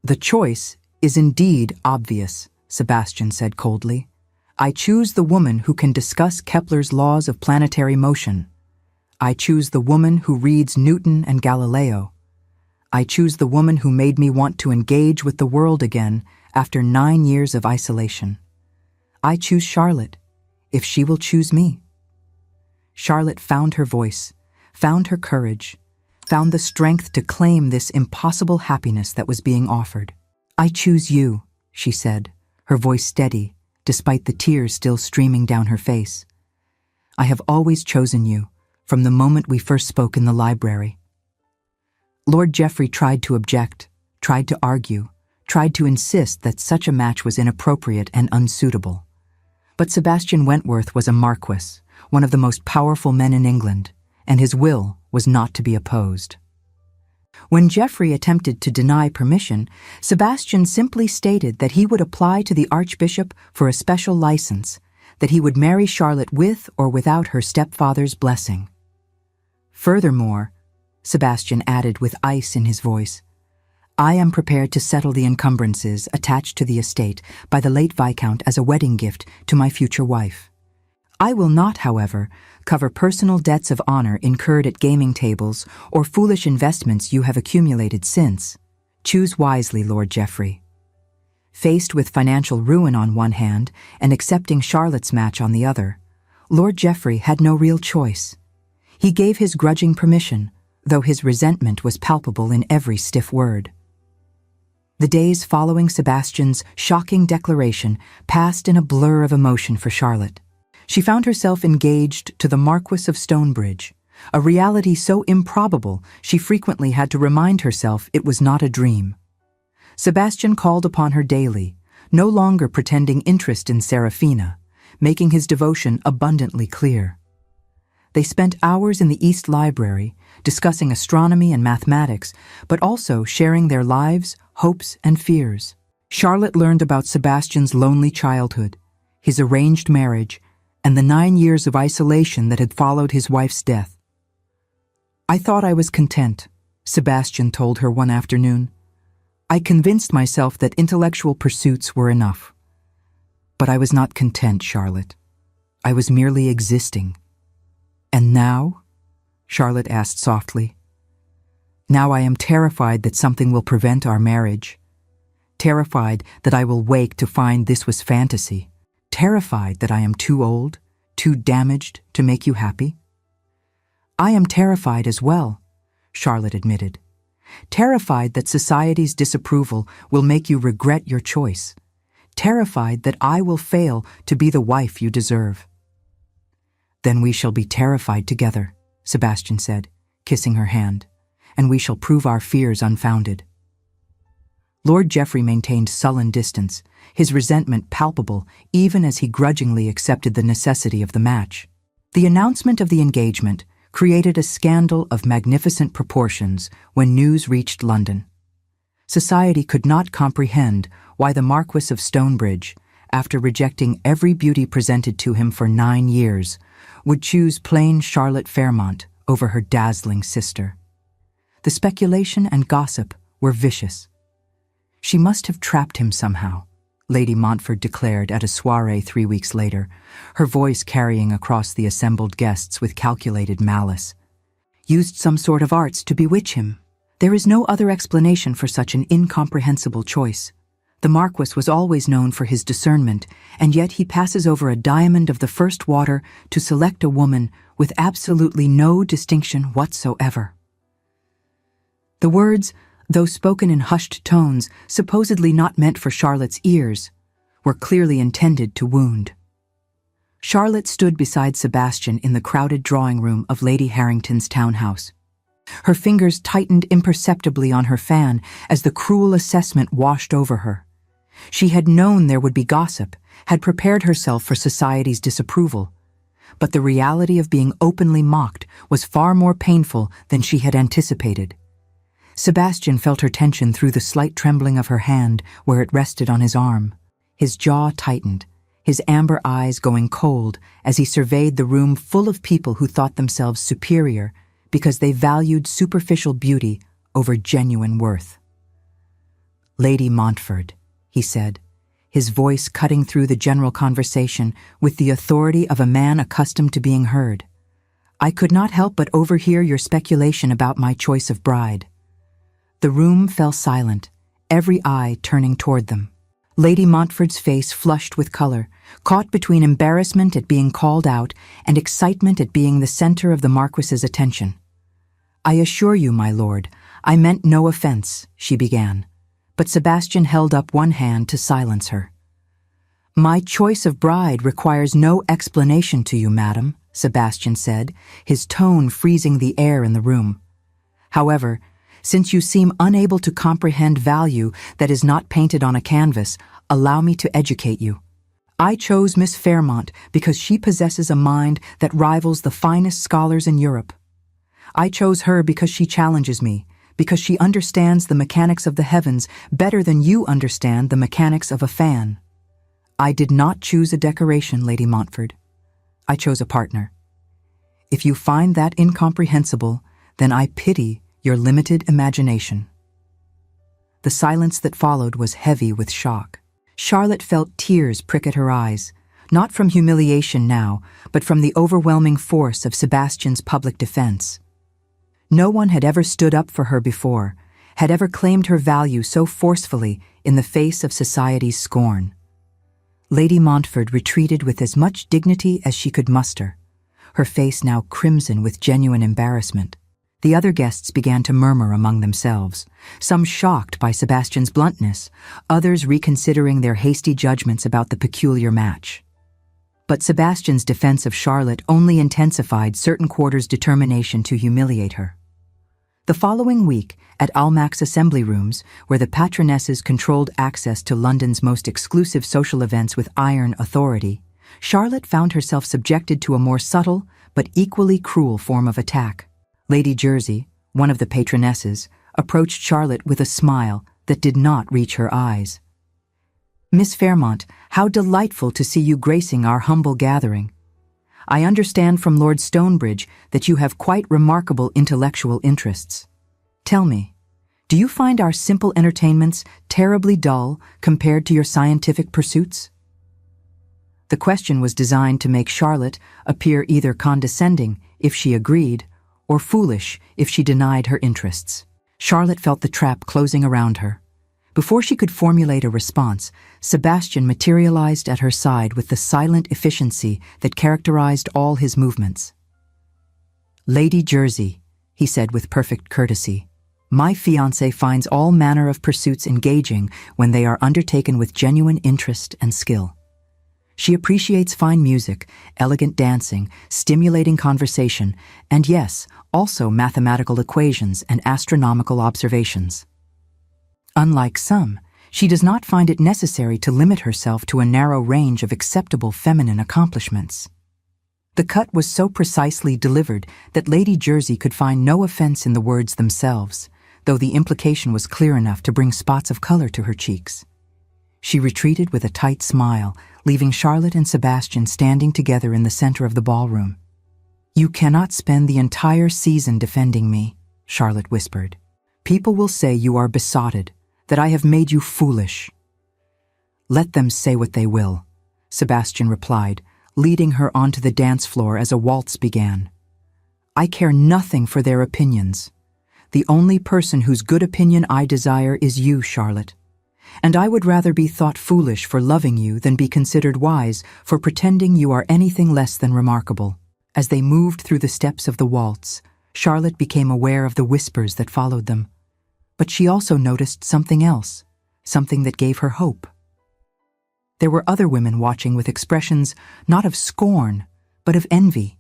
"The choice is indeed obvious," Sebastian said coldly. "I choose the woman who can discuss Kepler's laws of planetary motion. I choose the woman who reads Newton and Galileo. I choose the woman who made me want to engage with the world again after 9 years of isolation. I choose Charlotte, if she will choose me." Charlotte found her voice, found her courage, found the strength to claim this impossible happiness that was being offered. "I choose you," she said, her voice steady, despite the tears still streaming down her face. "I have always chosen you, from the moment we first spoke in the library." Lord Geoffrey tried to object, tried to argue, tried to insist that such a match was inappropriate and unsuitable. But Sebastian Wentworth was a Marquess, one of the most powerful men in England, and his will was not to be opposed. When Geoffrey attempted to deny permission, Sebastian simply stated that he would apply to the Archbishop for a special license, that he would marry Charlotte with or without her stepfather's blessing. Furthermore, Sebastian added with ice in his voice, "I am prepared to settle the encumbrances attached to the estate by the late Viscount as a wedding gift to my future wife. I will not, however, cover personal debts of honor incurred at gaming tables or foolish investments you have accumulated since. Choose wisely, Lord Geoffrey." Faced with financial ruin on one hand and accepting Charlotte's match on the other, Lord Geoffrey had no real choice. He gave his grudging permission, though his resentment was palpable in every stiff word. The days following Sebastian's shocking declaration passed in a blur of emotion for Charlotte. She found herself engaged to the Marquess of Stonebridge, a reality so improbable she frequently had to remind herself it was not a dream. Sebastian called upon her daily, no longer pretending interest in Serafina, making his devotion abundantly clear. They spent hours in the East Library, discussing astronomy and mathematics, but also sharing their lives, hopes, and fears. Charlotte learned about Sebastian's lonely childhood, his arranged marriage, and the 9 years of isolation that had followed his wife's death. "I thought I was content," Sebastian told her one afternoon. "I convinced myself that intellectual pursuits were enough. But I was not content, Charlotte. I was merely existing." "And now?" Charlotte asked softly. "Now I am terrified that something will prevent our marriage. Terrified that I will wake to find this was fantasy. Terrified that I am too old, too damaged to make you happy." "I am terrified as well," Charlotte admitted. "Terrified that society's disapproval will make you regret your choice. Terrified that I will fail to be the wife you deserve." "Then we shall be terrified together," Sebastian said, kissing her hand, "and we shall prove our fears unfounded." Lord Geoffrey maintained sullen distance, his resentment palpable even as he grudgingly accepted the necessity of the match. The announcement of the engagement created a scandal of magnificent proportions when news reached London. Society could not comprehend why the Marquess of Stonebridge, after rejecting every beauty presented to him for 9 years, would choose plain Charlotte Fairmont over her dazzling sister. The speculation and gossip were vicious. "She must have trapped him somehow," Lady Montfort declared at a soirée 3 weeks later, her voice carrying across the assembled guests with calculated malice. "Used some sort of arts to bewitch him. There is no other explanation for such an incomprehensible choice. The Marquess was always known for his discernment, and yet he passes over a diamond of the first water to select a woman with absolutely no distinction whatsoever." The words, though spoken in hushed tones supposedly not meant for Charlotte's ears, were clearly intended to wound. Charlotte stood beside Sebastian in the crowded drawing room of Lady Harrington's townhouse. Her fingers tightened imperceptibly on her fan as the cruel assessment washed over her. She had known there would be gossip, had prepared herself for society's disapproval, but the reality of being openly mocked was far more painful than she had anticipated. Sebastian felt her tension through the slight trembling of her hand where it rested on his arm. His jaw tightened, his amber eyes going cold as he surveyed the room full of people who thought themselves superior because they valued superficial beauty over genuine worth. "Lady Montfort," he said, his voice cutting through the general conversation with the authority of a man accustomed to being heard. "I could not help but overhear your speculation about my choice of bride." The room fell silent, every eye turning toward them. Lady Montfort's face flushed with color, caught between embarrassment at being called out and excitement at being the center of the Marquess's attention. "I assure you, my lord, I meant no offense," she began, but Sebastian held up one hand to silence her. "My choice of bride requires no explanation to you, madam," Sebastian said, his tone freezing the air in the room. "However, since you seem unable to comprehend value that is not painted on a canvas, allow me to educate you. I chose Miss Fairmont because she possesses a mind that rivals the finest scholars in Europe. I chose her because she challenges me, because she understands the mechanics of the heavens better than you understand the mechanics of a fan. I did not choose a decoration, Lady Montfort. I chose a partner. If you find that incomprehensible, then I pity your limited imagination." The silence that followed was heavy with shock. Charlotte felt tears prick at her eyes, not from humiliation now, but from the overwhelming force of Sebastian's public defense. No one had ever stood up for her before, had ever claimed her value so forcefully in the face of society's scorn. Lady Montfort retreated with as much dignity as she could muster, her face now crimson with genuine embarrassment. The other guests began to murmur among themselves, some shocked by Sebastian's bluntness, others reconsidering their hasty judgments about the peculiar match. But Sebastian's defense of Charlotte only intensified certain quarters' determination to humiliate her. The following week, at Almac's assembly rooms, where the patronesses controlled access to London's most exclusive social events with iron authority, Charlotte found herself subjected to a more subtle but equally cruel form of attack. Lady Jersey, one of the patronesses, approached Charlotte with a smile that did not reach her eyes. "Miss Fairmont, how delightful to see you gracing our humble gathering. I understand from Lord Stonebridge that you have quite remarkable intellectual interests. Tell me, do you find our simple entertainments terribly dull compared to your scientific pursuits?" The question was designed to make Charlotte appear either condescending if she agreed, or foolish if she denied her interests. Charlotte felt the trap closing around her. Before she could formulate a response, Sebastian materialized at her side with the silent efficiency that characterized all his movements. "Lady Jersey," he said with perfect courtesy, "my fiancé finds all manner of pursuits engaging when they are undertaken with genuine interest and skill. She appreciates fine music, elegant dancing, stimulating conversation, and yes, also mathematical equations and astronomical observations. Unlike some, she does not find it necessary to limit herself to a narrow range of acceptable feminine accomplishments." The cut was so precisely delivered that Lady Jersey could find no offense in the words themselves, though the implication was clear enough to bring spots of color to her cheeks. She retreated with a tight smile, leaving Charlotte and Sebastian standing together in the center of the ballroom. "You cannot spend the entire season defending me," Charlotte whispered. "People will say you are besotted, that I have made you foolish." "Let them say what they will," Sebastian replied, leading her onto the dance floor as a waltz began. "I care nothing for their opinions. The only person whose good opinion I desire is you, Charlotte. And I would rather be thought foolish for loving you than be considered wise for pretending you are anything less than remarkable." As they moved through the steps of the waltz, Charlotte became aware of the whispers that followed them. But she also noticed something else, something that gave her hope. There were other women watching with expressions not of scorn, but of envy.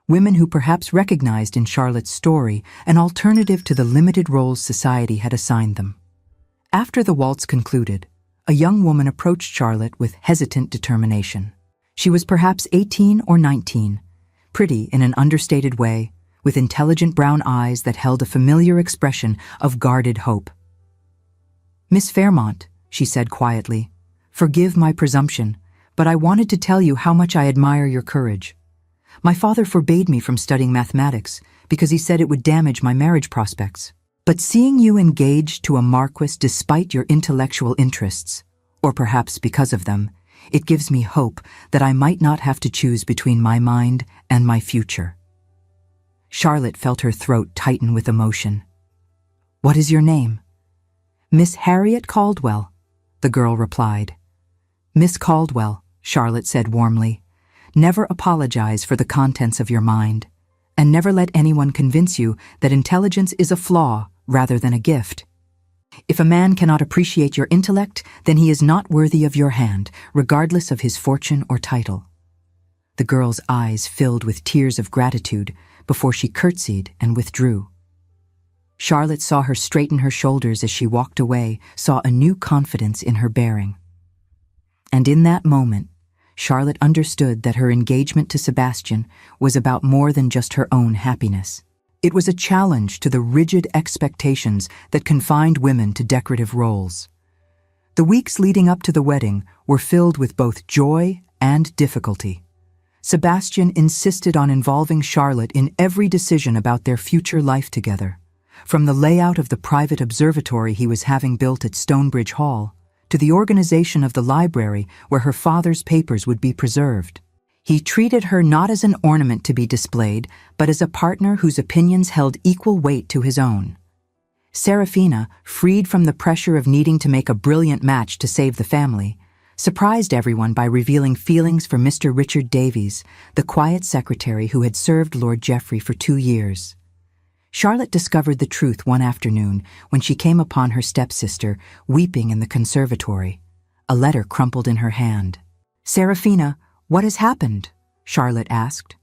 Women who perhaps recognized in Charlotte's story an alternative to the limited roles society had assigned them. After the waltz concluded, a young woman approached Charlotte with hesitant determination. She was perhaps 18 or 19, pretty in an understated way, with intelligent brown eyes that held a familiar expression of guarded hope. "Miss Fairmont," she said quietly, "forgive my presumption, but I wanted to tell you how much I admire your courage. My father forbade me from studying mathematics because he said it would damage my marriage prospects. But seeing you engaged to a Marquess despite your intellectual interests, or perhaps because of them, it gives me hope that I might not have to choose between my mind and my future." Charlotte felt her throat tighten with emotion. "What is your name?" "Miss Harriet Caldwell," the girl replied. "Miss Caldwell," Charlotte said warmly, "never apologize for the contents of your mind, and never let anyone convince you that intelligence is a flaw rather than a gift. If a man cannot appreciate your intellect, then he is not worthy of your hand, regardless of his fortune or title." The girl's eyes filled with tears of gratitude before she curtsied and withdrew. Charlotte saw her straighten her shoulders as she walked away, saw a new confidence in her bearing. And in that moment, Charlotte understood that her engagement to Sebastian was about more than just her own happiness. It was a challenge to the rigid expectations that confined women to decorative roles. The weeks leading up to the wedding were filled with both joy and difficulty. Sebastian insisted on involving Charlotte in every decision about their future life together, from the layout of the private observatory he was having built at Stonebridge Hall to the organization of the library where her father's papers would be preserved. He treated her not as an ornament to be displayed, but as a partner whose opinions held equal weight to his own. Serafina, freed from the pressure of needing to make a brilliant match to save the family, surprised everyone by revealing feelings for Mr. Richard Davies, the quiet secretary who had served Lord Geoffrey for 2 years. Charlotte discovered the truth one afternoon when she came upon her stepsister weeping in the conservatory, a letter crumpled in her hand. "Serafina, "What has happened?" Charlotte asked.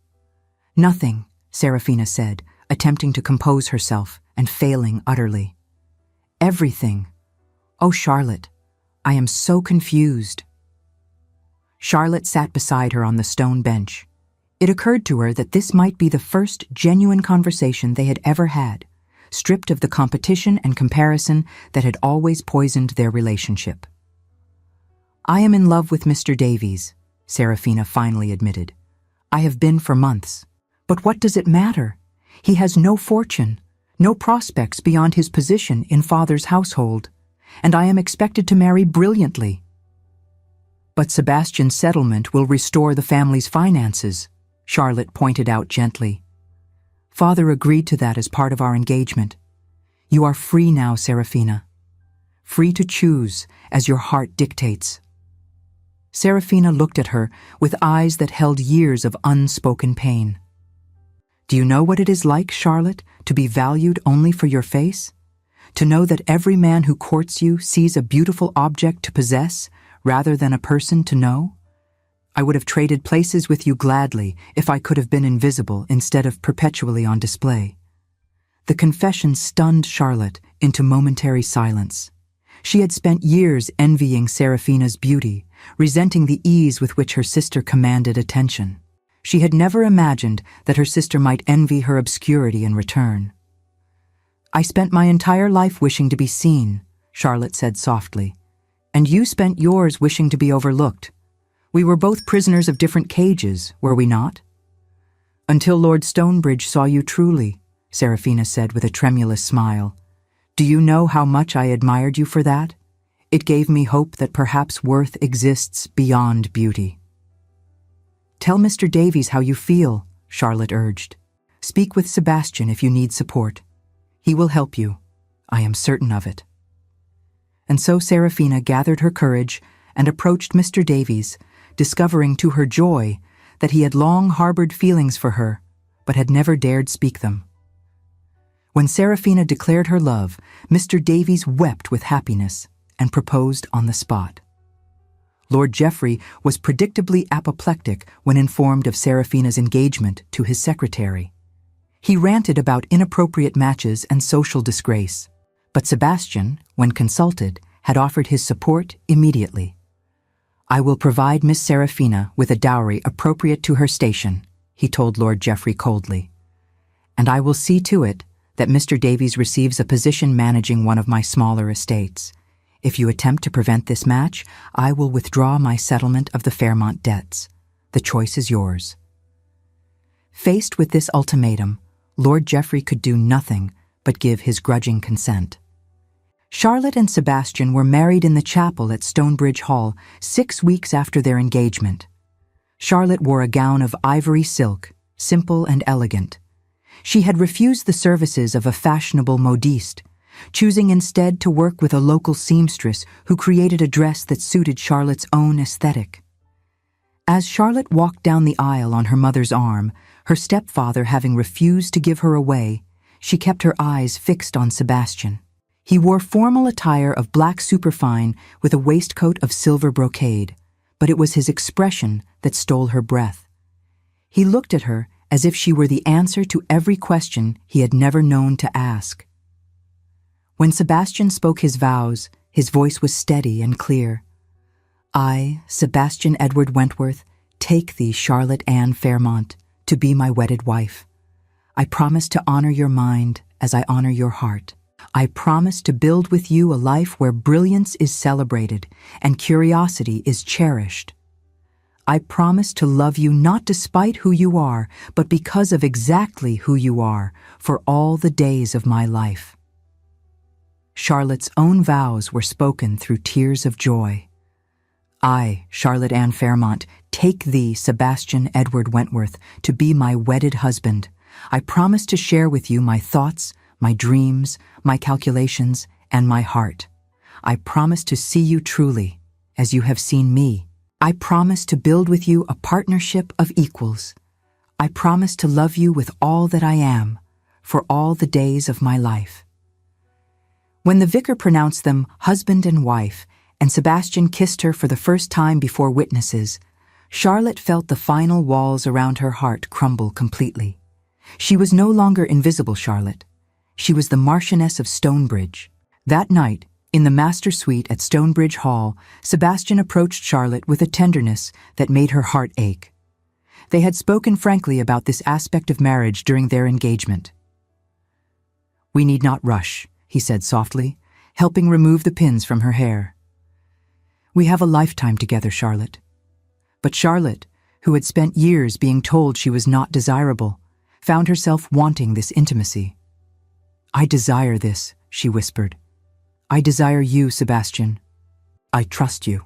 "Nothing," Serafina said, attempting to compose herself and failing utterly. "Everything. Oh, Charlotte, I am so confused." Charlotte sat beside her on the stone bench. It occurred to her that this might be the first genuine conversation they had ever had, stripped of the competition and comparison that had always poisoned their relationship. "I am in love with Mr. Davies," Serafina finally admitted. "I have been for months. But what does it matter? He has no fortune, no prospects beyond his position in father's household, and I am expected to marry brilliantly." "But Sebastian's settlement will restore the family's finances," Charlotte pointed out gently. "Father agreed to that as part of our engagement. You are free now, Serafina. Free to choose as your heart dictates." Serafina looked at her with eyes that held years of unspoken pain. "Do you know what it is like, Charlotte, to be valued only for your face? To know that every man who courts you sees a beautiful object to possess rather than a person to know? I would have traded places with you gladly if I could have been invisible instead of perpetually on display." The confession stunned Charlotte into momentary silence. She had spent years envying Serafina's beauty, resenting the ease with which her sister commanded attention. She had never imagined that her sister might envy her obscurity in return. "I spent my entire life wishing to be seen," Charlotte said softly, "and you spent yours wishing to be overlooked. We were both prisoners of different cages, were we not?" "Until Lord Stonebridge saw you truly," Serafina said with a tremulous smile. "Do you know how much I admired you for that? It gave me hope that perhaps worth exists beyond beauty." "Tell Mr. Davies how you feel," Charlotte urged. "Speak with Sebastian if you need support. He will help you. I am certain of it." And so Serafina gathered her courage and approached Mr. Davies, discovering to her joy that he had long harbored feelings for her, but had never dared speak them. When Serafina declared her love, Mr. Davies wept with happiness and proposed on the spot. Lord Geoffrey was predictably apoplectic when informed of Serafina's engagement to his secretary. He ranted about inappropriate matches and social disgrace, but Sebastian, when consulted, had offered his support immediately. "I will provide Miss Serafina with a dowry appropriate to her station," he told Lord Geoffrey coldly. "And I will see to it that Mr. Davies receives a position managing one of my smaller estates. If you attempt to prevent this match, I will withdraw my settlement of the Fairmont debts. The choice is yours." Faced with this ultimatum, Lord Geoffrey could do nothing but give his grudging consent. Charlotte and Sebastian were married in the chapel at Stonebridge Hall 6 weeks after their engagement. Charlotte wore a gown of ivory silk, simple and elegant. She had refused the services of a fashionable modiste, choosing instead to work with a local seamstress who created a dress that suited Charlotte's own aesthetic. As Charlotte walked down the aisle on her mother's arm, her stepfather having refused to give her away, she kept her eyes fixed on Sebastian. He wore formal attire of black superfine with a waistcoat of silver brocade, but it was his expression that stole her breath. He looked at her as if she were the answer to every question he had never known to ask. When Sebastian spoke his vows, his voice was steady and clear. "I, Sebastian Edward Wentworth, take thee, Charlotte Anne Fairmont, to be my wedded wife. I promise to honor your mind as I honor your heart. I promise to build with you a life where brilliance is celebrated and curiosity is cherished. I promise to love you not despite who you are, but because of exactly who you are, for all the days of my life." Charlotte's own vows were spoken through tears of joy. "I, Charlotte Anne Fairmont, take thee, Sebastian Edward Wentworth, to be my wedded husband. I promise to share with you my thoughts, my dreams, my calculations, and my heart. I promise to see you truly, as you have seen me. I promise to build with you a partnership of equals. I promise to love you with all that I am, for all the days of my life." When the vicar pronounced them husband and wife, and Sebastian kissed her for the first time before witnesses, Charlotte felt the final walls around her heart crumble completely. She was no longer invisible Charlotte. She was the Marchioness of Stonebridge. That night, in the master suite at Stonebridge Hall, Sebastian approached Charlotte with a tenderness that made her heart ache. They had spoken frankly about this aspect of marriage during their engagement. "We need not rush," he said softly, helping remove the pins from her hair. "We have a lifetime together, Charlotte." But Charlotte, who had spent years being told she was not desirable, found herself wanting this intimacy. "I desire this," she whispered. "I desire you, Sebastian. I trust you."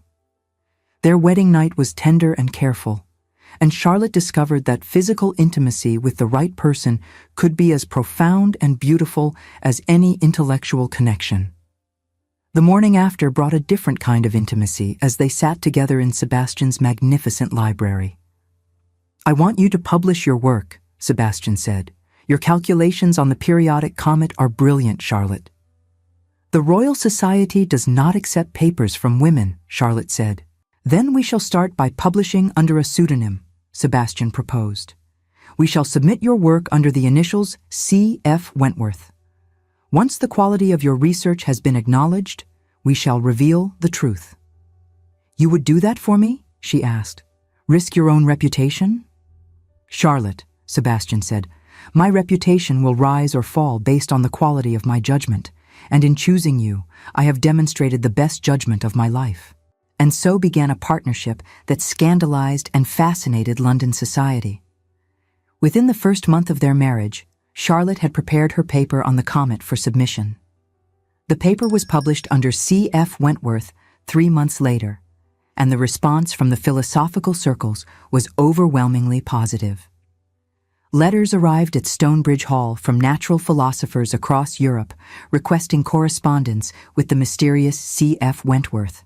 Their wedding night was tender and careful, and Charlotte discovered that physical intimacy with the right person could be as profound and beautiful as any intellectual connection. The morning after brought a different kind of intimacy as they sat together in Sebastian's magnificent library. "I want you to publish your work," Sebastian said. "Your calculations on the periodic comet are brilliant, Charlotte." "The Royal Society does not accept papers from women," Charlotte said. "Then we shall start by publishing under a pseudonym," Sebastian proposed. "We shall submit your work under the initials C.F. Wentworth. Once the quality of your research has been acknowledged, we shall reveal the truth." "You would do that for me?" she asked. "Risk your own reputation?" "Charlotte," Sebastian said, "my reputation will rise or fall based on the quality of my judgment, and in choosing you, I have demonstrated the best judgment of my life." And so began a partnership that scandalized and fascinated London society. Within the first month of their marriage, Charlotte had prepared her paper on the comet for submission. The paper was published under C.F. Wentworth 3 months later, and the response from the philosophical circles was overwhelmingly positive. Letters arrived at Stonebridge Hall from natural philosophers across Europe requesting correspondence with the mysterious C.F. Wentworth.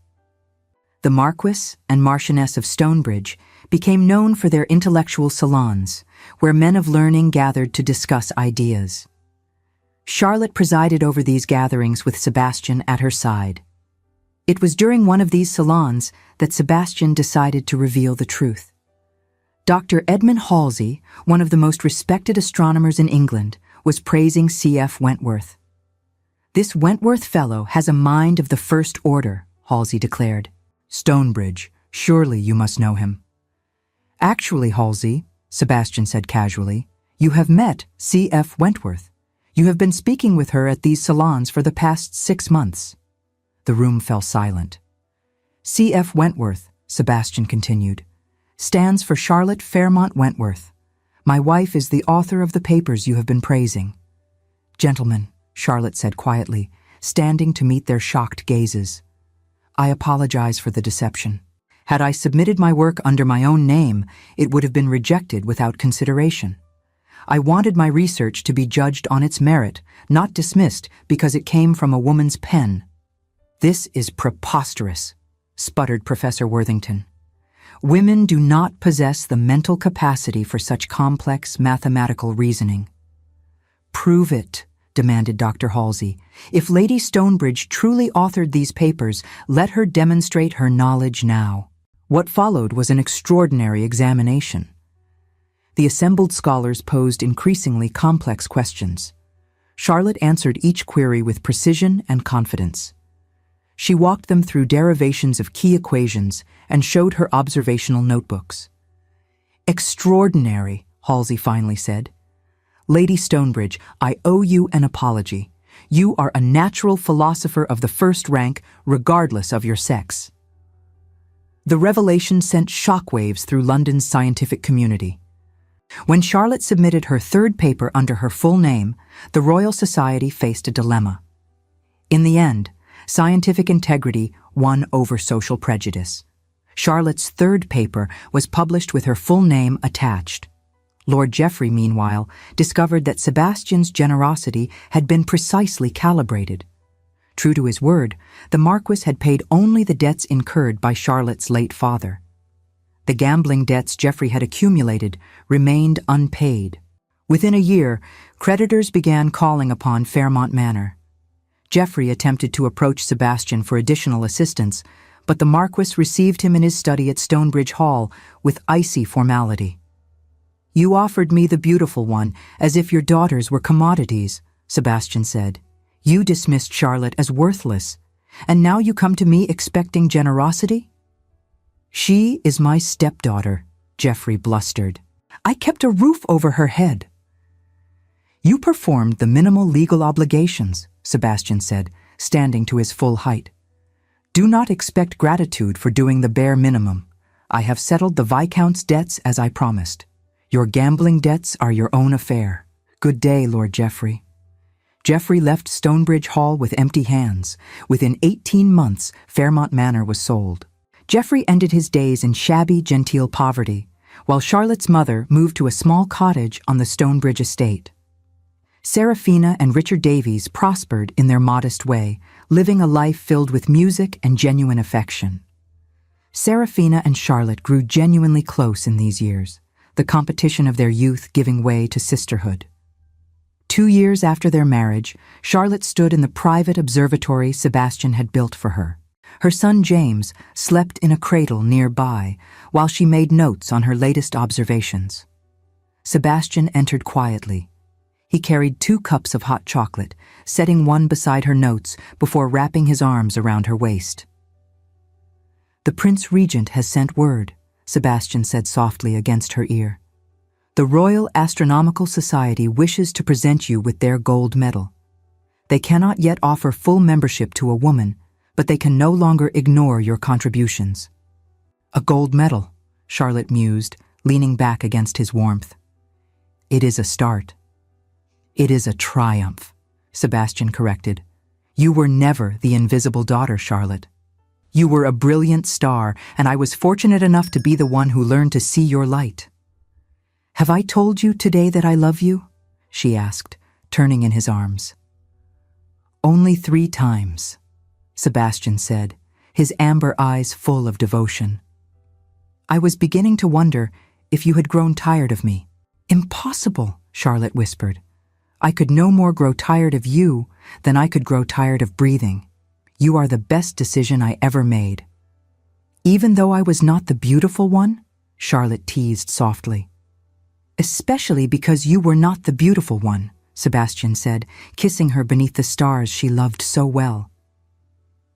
The Marquess and Marchioness of Stonebridge became known for their intellectual salons, where men of learning gathered to discuss ideas. Charlotte presided over these gatherings with Sebastian at her side. It was during one of these salons that Sebastian decided to reveal the truth. Dr. Edmund Halsey, one of the most respected astronomers in England, was praising C.F. Wentworth. "This Wentworth fellow has a mind of the first order," Halsey declared. "Stonebridge, surely you must know him." "Actually, Halsey," Sebastian said casually, "you have met C.F. Wentworth. You have been speaking with her at these salons for the past 6 months." The room fell silent. "C.F. Wentworth," Sebastian continued, "stands for Charlotte Fairmont Wentworth. My wife is the author of the papers you have been praising." "Gentlemen," Charlotte said quietly, standing to meet their shocked gazes, "I apologize for the deception. Had I submitted my work under my own name, it would have been rejected without consideration. I wanted my research to be judged on its merit, not dismissed because it came from a woman's pen." "This is preposterous," sputtered Professor Worthington. "Women do not possess the mental capacity for such complex mathematical reasoning." "Prove it," demanded Dr. Halsey. "If Lady Stonebridge truly authored these papers, let her demonstrate her knowledge now." What followed was an extraordinary examination. The assembled scholars posed increasingly complex questions. Charlotte answered each query with precision and confidence. She walked them through derivations of key equations and showed her observational notebooks. "Extraordinary," Halsey finally said. "Lady Stonebridge, I owe you an apology. You are a natural philosopher of the first rank, regardless of your sex." The revelation sent shockwaves through London's scientific community. When Charlotte submitted her third paper under her full name, the Royal Society faced a dilemma. In the end, scientific integrity won over social prejudice. Charlotte's third paper was published with her full name attached. Lord Geoffrey, meanwhile, discovered that Sebastian's generosity had been precisely calibrated. True to his word, the Marquess had paid only the debts incurred by Charlotte's late father. The gambling debts Geoffrey had accumulated remained unpaid. Within a year, creditors began calling upon Fairmont Manor. Geoffrey attempted to approach Sebastian for additional assistance, but the Marquess received him in his study at Stonebridge Hall with icy formality. "You offered me the beautiful one as if your daughters were commodities," Sebastian said. "You dismissed Charlotte as worthless, and now you come to me expecting generosity?" "She is my stepdaughter," Geoffrey blustered. "I kept a roof over her head." "You performed the minimal legal obligations," Sebastian said, standing to his full height. "Do not expect gratitude for doing the bare minimum. I have settled the Viscount's debts as I promised. Your gambling debts are your own affair. Good day, Lord Geoffrey." Geoffrey left Stonebridge Hall with empty hands. Within 18 months, Fairmont Manor was sold. Geoffrey ended his days in shabby, genteel poverty, while Charlotte's mother moved to a small cottage on the Stonebridge estate. Seraphina and Richard Davies prospered in their modest way, living a life filled with music and genuine affection. Seraphina and Charlotte grew genuinely close in these years, the competition of their youth giving way to sisterhood. 2 years after their marriage, Charlotte stood in the private observatory Sebastian had built for her. Her son James slept in a cradle nearby while she made notes on her latest observations. Sebastian entered quietly. He carried 2 cups of hot chocolate, setting one beside her notes before wrapping his arms around her waist. "The Prince Regent has sent word," Sebastian said softly against her ear. "The Royal Astronomical Society wishes to present you with their gold medal. They cannot yet offer full membership to a woman, but they can no longer ignore your contributions." "A gold medal," Charlotte mused, leaning back against his warmth. "It is a start." "It is a triumph," Sebastian corrected. "You were never the invisible daughter, Charlotte. You were a brilliant star, and I was fortunate enough to be the one who learned to see your light." "Have I told you today that I love you?" she asked, turning in his arms. "Only 3 times," Sebastian said, his amber eyes full of devotion. "I was beginning to wonder if you had grown tired of me." "Impossible," Charlotte whispered. "I could no more grow tired of you than I could grow tired of breathing. You are the best decision I ever made." "Even though I was not the beautiful one?" Charlotte teased softly. "Especially because you were not the beautiful one," Sebastian said, kissing her beneath the stars she loved so well.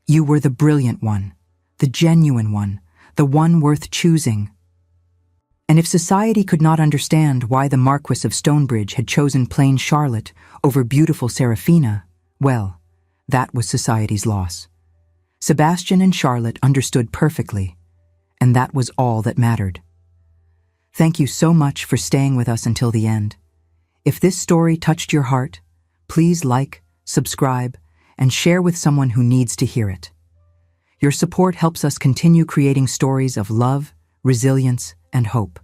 "You were the brilliant one, the genuine one, the one worth choosing." And if society could not understand why the Marquess of Stonebridge had chosen plain Charlotte over beautiful Seraphina, well, that was society's loss. Sebastian and Charlotte understood perfectly, and that was all that mattered. Thank you so much for staying with us until the end. If this story touched your heart, please like, subscribe, and share with someone who needs to hear it. Your support helps us continue creating stories of love, resilience, and hope.